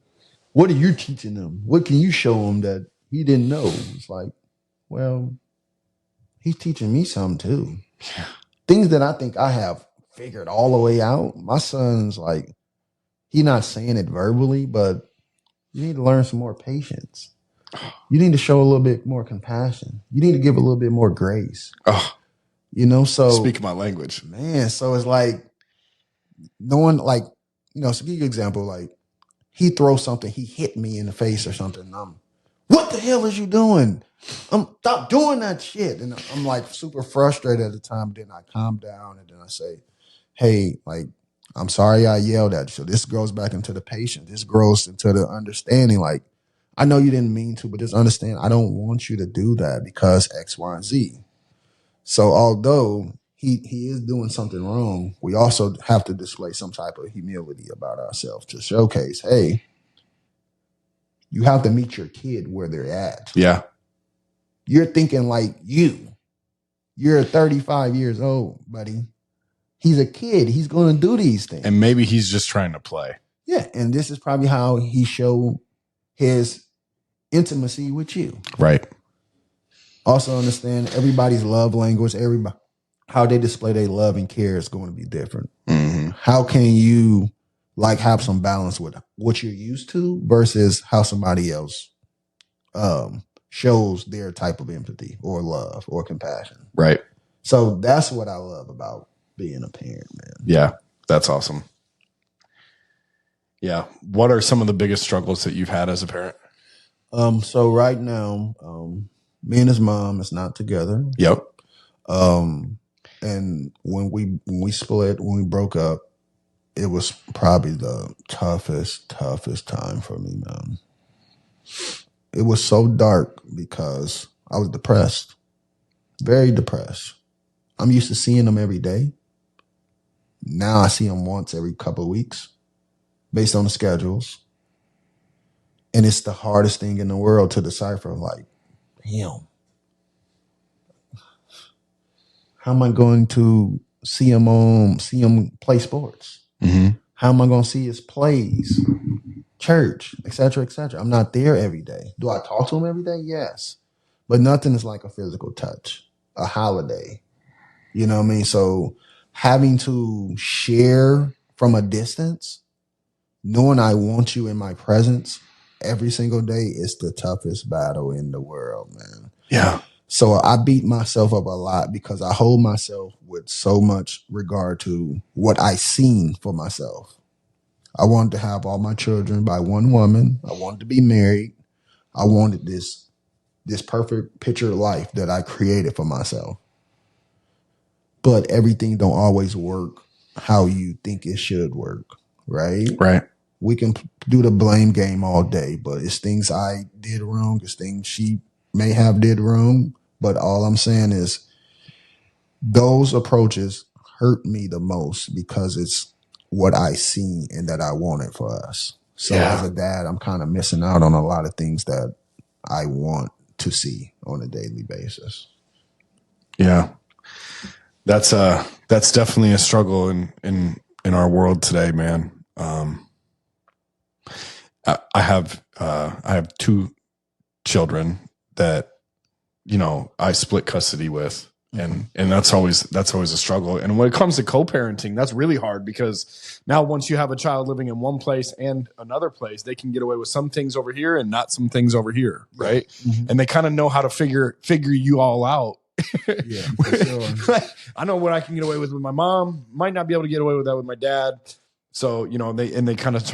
What are you teaching them? What can you show them that he didn't know? It's like, well, he's teaching me something too. Things that I think I have figured all the way out. My son's like, he's not saying it verbally, but you need to learn some more patience. You need to show a little bit more compassion. You need to give a little bit more grace. So speak my language, man. So it's like knowing, like, so give you an example, like he throws something, he hit me in the face or something. And what the hell is you doing? Stop doing that shit. And I'm like super frustrated at the time. Then I calm down and then I say, hey, like, I'm sorry I yelled at you. So this goes back into the patience. This grows into the understanding. Like, I know you didn't mean to, but just understand, I don't want you to do that because X, Y, and Z. So although he is doing something wrong, we also have to display some type of humility about ourselves to showcase, hey, you have to meet your kid where they're at. Yeah. You're thinking like you're 35 years old, buddy. He's a kid. He's going to do these things. And maybe he's just trying to play. Yeah. And this is probably how he showed his intimacy with you. Right. Also understand everybody's love language, everybody, how they display their love and care is going to be different. Mm-hmm. How can you like have some balance with what you're used to versus how somebody else shows their type of empathy or love or compassion? Right. So that's what I love about being a parent, man. Yeah, that's awesome. Yeah. What are some of the biggest struggles that you've had as a parent? So right now, me and his mom is not together. Yep. And when we split, when we broke up, it was probably the toughest time for me, man. It was so dark because I was depressed, very depressed. I'm used to seeing him every day. Now I see him once every couple of weeks based on the schedules. And it's the hardest thing in the world to decipher, like, damn, how am I going to see him play sports? Mm-hmm. How am I going to see his plays, church, et cetera, et cetera? I'm not there every day. Do I talk to him every day? Yes. But nothing is like a physical touch, a holiday. You know what I mean? So having to share from a distance, knowing I want you in my presence every single day is the toughest battle in the world, man. Yeah. So I beat myself up a lot because I hold myself with so much regard to what I seen for myself. I wanted to have all my children by one woman. I wanted to be married. I wanted this perfect picture of life that I created for myself. But everything don't always work how you think it should work, right? Right. We can do the blame game all day, but it's things I did wrong. It's things she may have did wrong. But all I'm saying is those approaches hurt me the most because it's what I seen and that I wanted for us. So as a dad, I'm kind of missing out on a lot of things that I want to see on a daily basis. Yeah. That's definitely a struggle in our world today, man. I have two children that, I split custody with. And that's always a struggle. And when it comes to co-parenting, that's really hard because now once you have a child living in one place and another place, they can get away with some things over here and not some things over here, right? Mm-hmm. And they kind of know how to figure you all out. Yeah, for sure. I know what I can get away with my mom. Might not be able to get away with that with my dad. So they kind of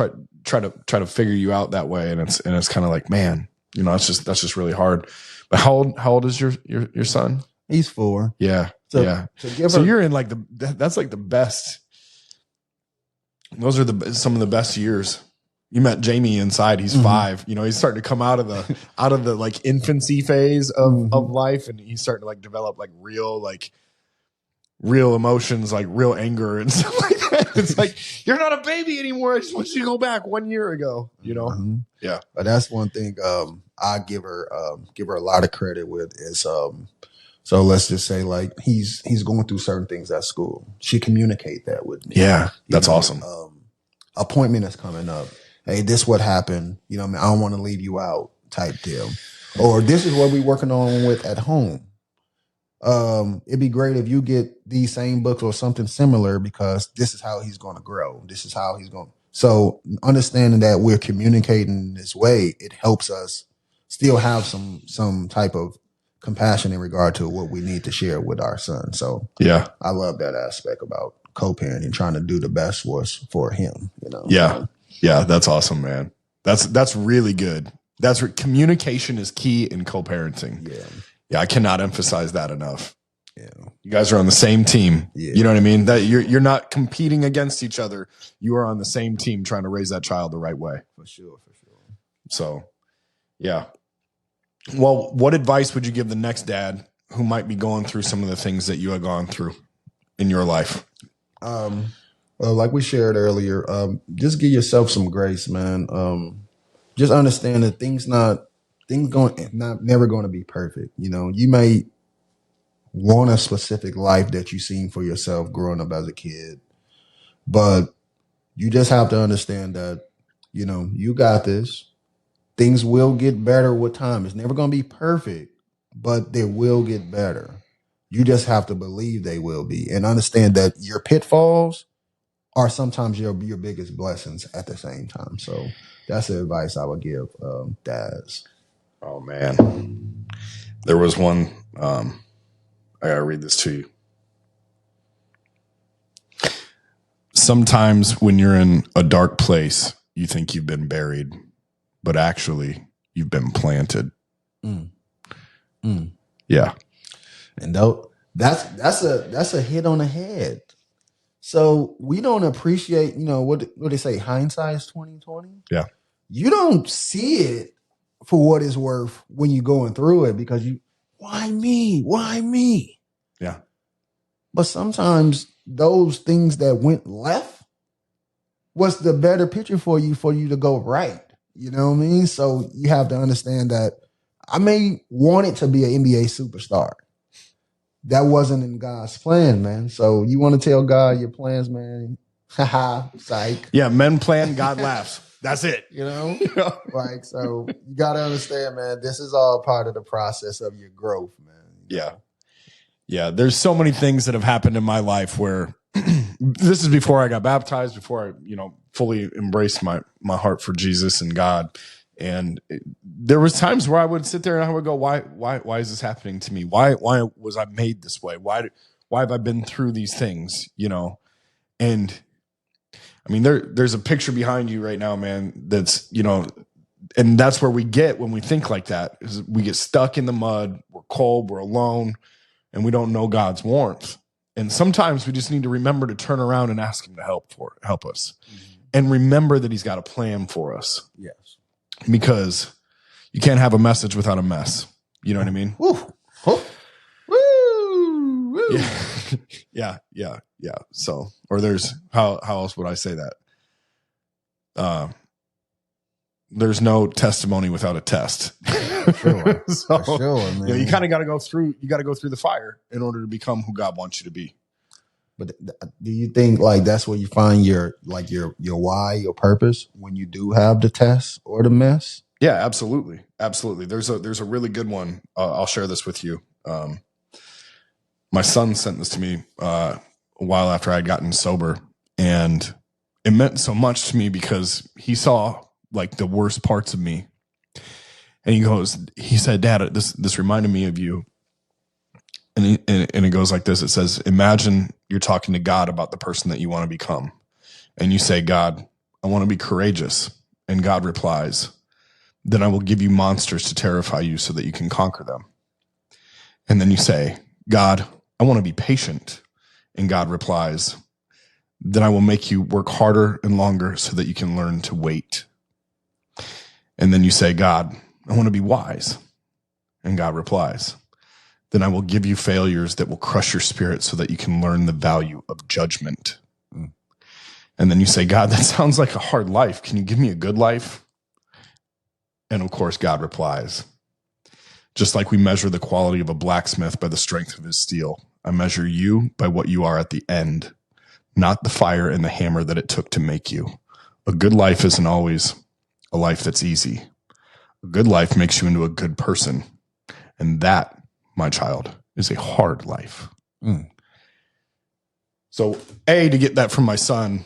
try to figure you out that way, and it's kind of like, man, that's just really hard. But how old is your son? He's 4. Yeah. So you're in like that's like the best. Those are some of the best years. You met Jamie inside. He's 5. He's starting to come out of the like infancy phase of life, and he's starting to like develop like real emotions, like real anger and stuff like that. It's like, you're not a baby anymore. I just want you to go back 1 year ago, you know? Mm-hmm. Yeah. But that's one thing I give her a lot of credit with is so let's just say like he's going through certain things at school. She communicate that with me. Yeah, that's awesome. Appointment is coming up. Hey, this what happened. You know what I mean? I don't want to leave you out type deal. Or this is what we're working on with at home. It'd be great if you get these same books or something similar because this is how he's going to grow. This is how he's going. So understanding that we're communicating this way, it helps us still have some type of compassion in regard to what we need to share with our son. So yeah, I love that aspect about co-parenting, trying to do the best for him. You know. Yeah, yeah, that's awesome, man. That's really good. Communication is key in co-parenting. Yeah. Yeah, I cannot emphasize that enough. Yeah. You guys are on the same team. Yeah. You know what I mean? That you're not competing against each other. You are on the same team trying to raise that child the right way. For sure. So, yeah. Well, what advice would you give the next dad who might be going through some of the things that you have gone through in your life? Well, like we shared earlier, just give yourself some grace, man. Just understand that never going to be perfect. You know, you may want a specific life that you've seen for yourself growing up as a kid, but you just have to understand that, you know, you got this. Things will get better with time. It's never going to be perfect, but they will get better. You just have to believe they will be and understand that your pitfalls are sometimes your biggest blessings at the same time. So that's the advice I would give dads. Oh, man. There was one, I got to read this to you. Sometimes when you're in a dark place, you think you've been buried, but actually you've been planted. Yeah. And that's a hit on the head. So we don't appreciate, you know, what they say, hindsight is 20/20. Yeah. You don't see it for what it's worth when you're going through it because why me? Why me? Yeah. But sometimes those things that went left was the better picture for you to go right. You know what I mean? So you have to understand that I may want it to be an NBA superstar. That wasn't in God's plan, man. So you want to tell God your plans, man? Haha, psych. Yeah, men plan, God laughs. That's it. You know? Like, so you got to understand, man, this is all part of the process of your growth, man. Yeah. Yeah, there's so many things that have happened in my life where this is before I got baptized, before I, you know, fully embraced my heart for Jesus and God. And there was times where I would sit there and I would go, why is this happening to me? Why was I made this way? Why have I been through these things? You know? And I mean, there's a picture behind you right now, man, that's, you know, and that's where we get when we think like that, is we get stuck in the mud, we're cold, we're alone, and we don't know God's warmth. And sometimes we just need to remember to turn around and ask him to help us. Mm-hmm. And remember that he's got a plan for us. Yes. Because you can't have a message without a mess. You know what I mean? Woo. Oh. Woo. Woo. Yeah. Yeah. So, or there's, how else would I say that? There's no testimony without a test. For sure. So, for sure, man. You know, you kind of got to go through the fire in order to become who God wants you to be. But do you think like that's where you find your why, your purpose when you do have the test or the mess? Yeah, absolutely. Absolutely. There's a really good one. I'll share this with you. My son sent this to me a while after I'd gotten sober, and it meant so much to me because he saw like the worst parts of me. And he said, Dad, this reminded me of you. And it goes like this. It says, imagine you're talking to God about the person that you want to become. And you say, God, I want to be courageous. And God replies, then I will give you monsters to terrify you so that you can conquer them. And then you say, God, I want to be patient. And God replies, then I will make you work harder and longer so that you can learn to wait. And then you say, God, I want to be wise. And God replies, then I will give you failures that will crush your spirit so that you can learn the value of judgment. And then you say, God, that sounds like a hard life. Can you give me a good life? And of course, God replies, just like we measure the quality of a blacksmith by the strength of his steel, I measure you by what you are at the end, not the fire and the hammer that it took to make you. A good life isn't always a life that's easy. A good life makes you into a good person. And that, my child, is a hard life. Mm. So, to get that from my son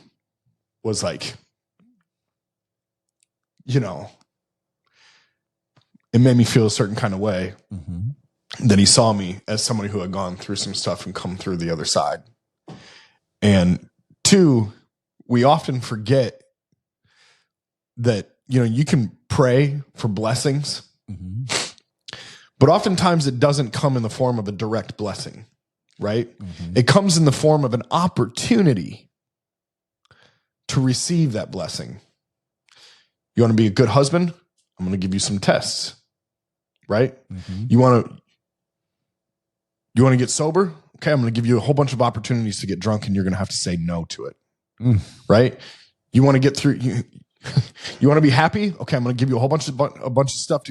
was like, you know, it made me feel a certain kind of way. Mm-hmm. That he saw me as somebody who had gone through some stuff and come through the other side. And two, we often forget that, you know, you can pray for blessings, mm-hmm. but oftentimes it doesn't come in the form of a direct blessing, right? Mm-hmm. It comes in the form of an opportunity to receive that blessing. You want to be a good husband? I'm going to give you some tests, right? Mm-hmm. You want to get sober? Okay, I'm going to give you a whole bunch of opportunities to get drunk, and you're going to have to say no to it, right? You want to get through. You want to be happy? Okay, I'm going to give you a bunch of stuff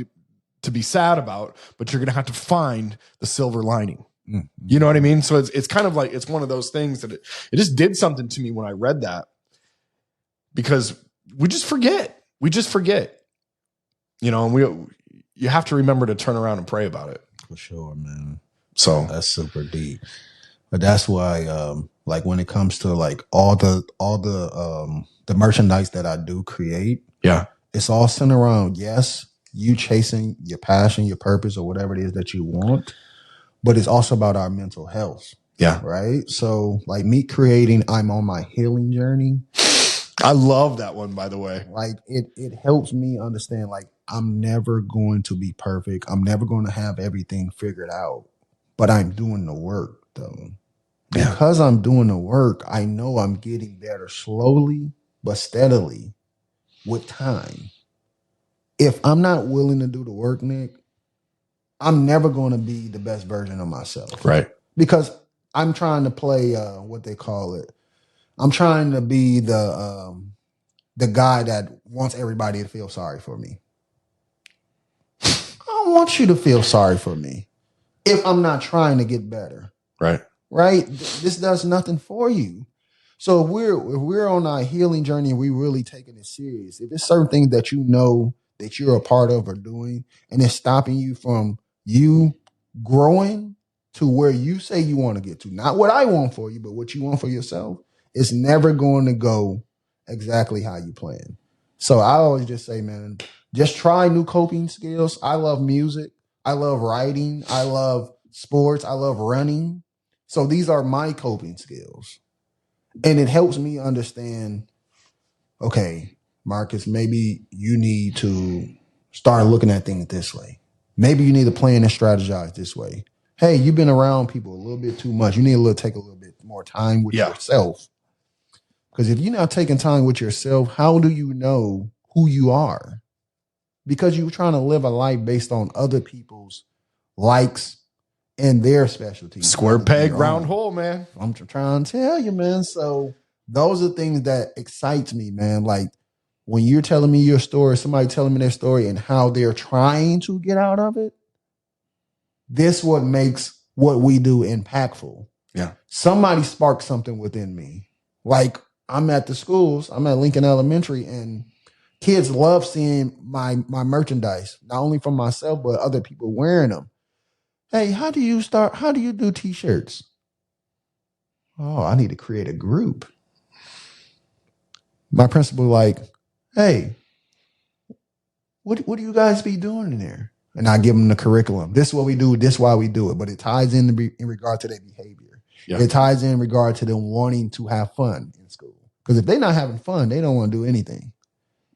to be sad about, but you're going to have to find the silver lining. Mm-hmm. You know what I mean? So it's kind of like, it's one of those things that it just did something to me when I read that, because we just forget. You know, and you have to remember to turn around and pray about it. For sure, man. So that's super deep. But that's why, like when it comes to like all the merchandise that I do create, yeah, it's all centered around, yes, you chasing your passion, your purpose, or whatever it is that you want, but it's also about our mental health. Yeah. Right. So like me creating, I'm on my healing journey. I love that one, by the way. Like it helps me understand, like, I'm never going to be perfect. I'm never going to have everything figured out, but I'm doing the work though. Yeah. Because I'm doing the work, I know I'm getting better slowly, but steadily with time. If I'm not willing to do the work, Nick, I'm never going to be the best version of myself. Right. Because I'm trying to play, what they call it. I'm trying to be the guy that wants everybody to feel sorry for me. I don't want you to feel sorry for me if I'm not trying to get better. Right. Right? This does nothing for you. So if we're on our healing journey and we really taking it serious, if it's certain things that you know that you're a part of or doing, and it's stopping you from you growing to where you say you want to get to, not what I want for you, but what you want for yourself, it's never going to go exactly how you plan. So I always just say, man, just try new coping skills. I love music. I love writing. I love sports. I love running. So these are my coping skills. And it helps me understand, okay, Marcus, maybe you need to start looking at things this way. Maybe you need to plan and strategize this way. Hey, you've been around people a little bit too much. You need to take a little bit more time with yourself. Because if you're not taking time with yourself, how do you know who you are? Because you're trying to live a life based on other people's likes and their specialties. Square peg, round hole, man. I'm trying to tell you, man. So those are things that excites me, man. Like when you're telling me your story, somebody telling me their story and how they're trying to get out of it, this what makes what we do impactful. Yeah. Somebody sparked something within me. Like I'm at the schools, I'm at Lincoln Elementary, and kids love seeing my merchandise, not only from myself, but other people wearing them. Hey, how do you do t-shirts? Oh, I need to create a group. My principal like, hey, what do you guys be doing in there? And I give them the curriculum. This is what we do. This is why we do it. But it ties in regard to their behavior. Yeah. It ties in regard to them wanting to have fun in school. Because if they're not having fun, they don't want to do anything.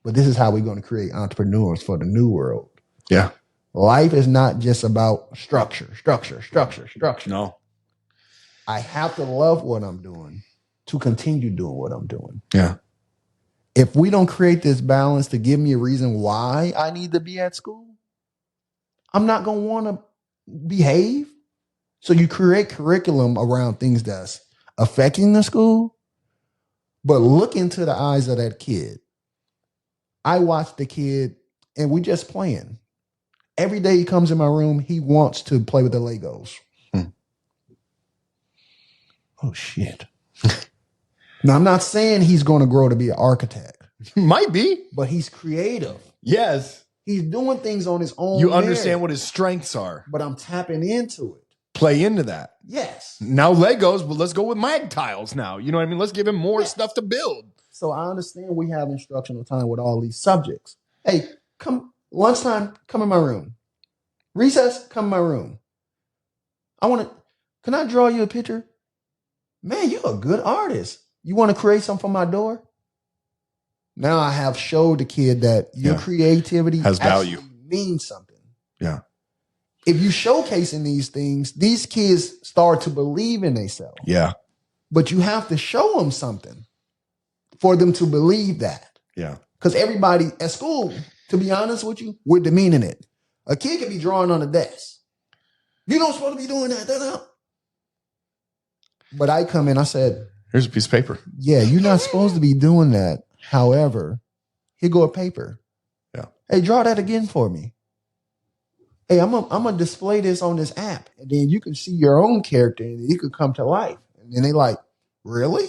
But this is how we're going to create entrepreneurs for the new world. Yeah. Life is not just about structure. No. I have to love what I'm doing to continue doing what I'm doing. Yeah. If we don't create this balance to give me a reason why I need to be at school, I'm not going to want to behave. So you create curriculum around things that's affecting the school, But look into the eyes of that kid. I watch the kid and we just playing. Every day he comes in my room, he wants to play with the Legos. Oh, shit. Now, I'm not saying he's going to grow to be an architect. Might be. But he's creative. Yes. He's doing things on his own. You understand what his strengths are. But I'm tapping into it. Play into that. Yes. Now Legos, but let's go with mag tiles now. You know what I mean? Let's give him more stuff to build. So I understand we have instructional time with all these subjects. Hey, come lunchtime, come in my room. Recess, come in my room. Can I draw you a picture? Man, you're a good artist. You want to create something for my door? Now I have showed the kid that your creativity has value, means something. Yeah. If you showcasing these things, these kids start to believe in themselves. Yeah. But you have to show them something for them to believe that. Yeah. Because everybody at school, to be honest with you, we're demeaning it. A kid can be drawing on a desk. You don't supposed to be doing that. But I come in, I said, here's a piece of paper. Yeah, you're not supposed to be doing that. However, here go a paper. Yeah. Hey, draw that again for me. Hey, I'm gonna display this on this app. And then you can see your own character and it could come to life. And then they like, really?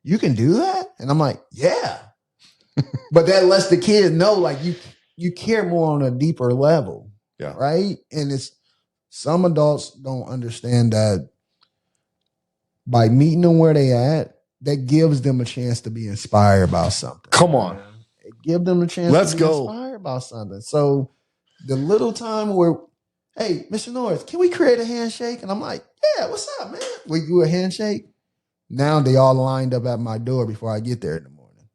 You can do that? And I'm like, yeah. But that lets the kid know like you care more on a deeper level. Yeah. Right? And it's some adults don't understand that by meeting them where they at, that gives them a chance to be inspired about something. Come on. It gives them a chance to be inspired about something. So the little time where, hey, Mr. Norris, can we create a handshake? And I'm like, yeah, what's up, man? We do a handshake. Now they all lined up at my door before I get there in the morning.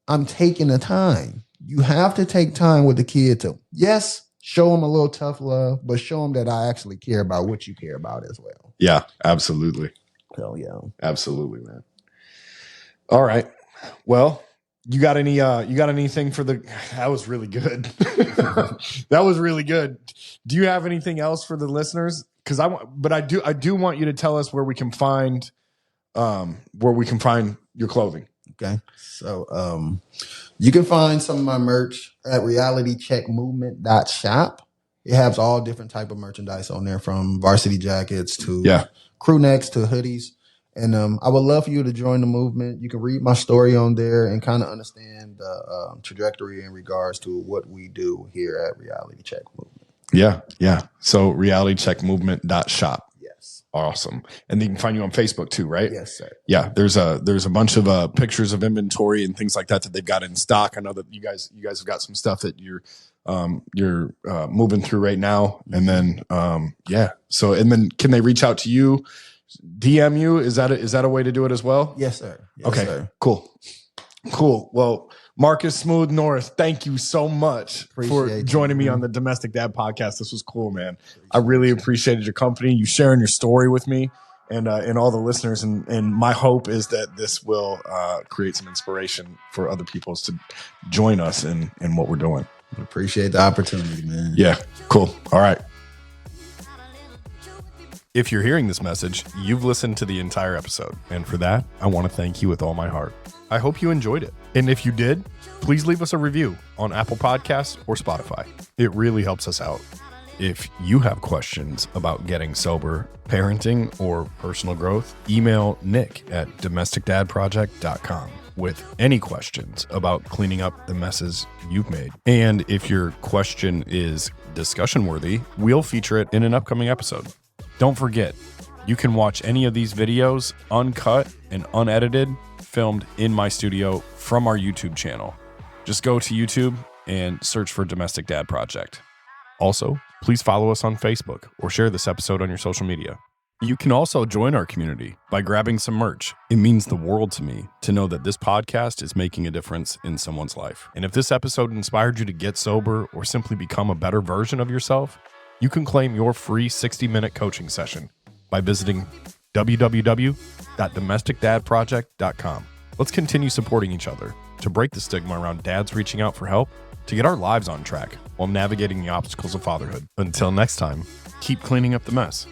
I'm taking the time. You have to take time with the kid to, yes, show them a little tough love, but show them that I actually care about what you care about as well. Yeah, absolutely. Hell yeah. Absolutely, man. All right. Well, you got anything for that was really good. That was really good. Do you have anything else for the listeners? I do want you to tell us where we can find your clothing. Okay. So you can find some of my merch at realitycheckmovement.shop. It has all different type of merchandise on there, from varsity jackets to crew necks to hoodies. And I would love for you to join the movement. You can read my story on there and kind of understand the trajectory in regards to what we do here at Reality Check Movement. Yeah, yeah. So realitycheckmovement.shop. Yes. Awesome. And they can find you on Facebook too, right? Yes, sir. Yeah, there's a bunch of pictures of inventory and things like that they've got in stock. I know that you guys have got some stuff that you're moving through right now. And then So and then can they reach out to you? DM you? Is that a way to do it as well? Yes, sir. Yes, okay, sir. Cool. Well, Marcus Smooth Norris, thank you so much for joining me on the Domestic Dad podcast. This was cool, man. I really appreciated your company, you sharing your story with me and all the listeners. And my hope is that this will create some inspiration for other people to join us in what we're doing. I appreciate the opportunity, man. Yeah, cool. All right. If you're hearing this message, you've listened to the entire episode. And for that, I want to thank you with all my heart. I hope you enjoyed it. And if you did, please leave us a review on Apple Podcasts or Spotify. It really helps us out. If you have questions about getting sober, parenting, or personal growth, email Nick at domesticdadproject.com with any questions about cleaning up the messes you've made. And if your question is discussion worthy, we'll feature it in an upcoming episode. Don't forget, you can watch any of these videos uncut and unedited, filmed in my studio from our YouTube channel. Just go to YouTube and search for Domestic Dad Project. Also, please follow us on Facebook or share this episode on your social media. You can also join our community by grabbing some merch. It means the world to me to know that this podcast is making a difference in someone's life. And if this episode inspired you to get sober or simply become a better version of yourself, you can claim your free 60-minute coaching session by visiting www.domesticdadproject.com. Let's continue supporting each other to break the stigma around dads reaching out for help to get our lives on track while navigating the obstacles of fatherhood. Until next time, keep cleaning up the mess.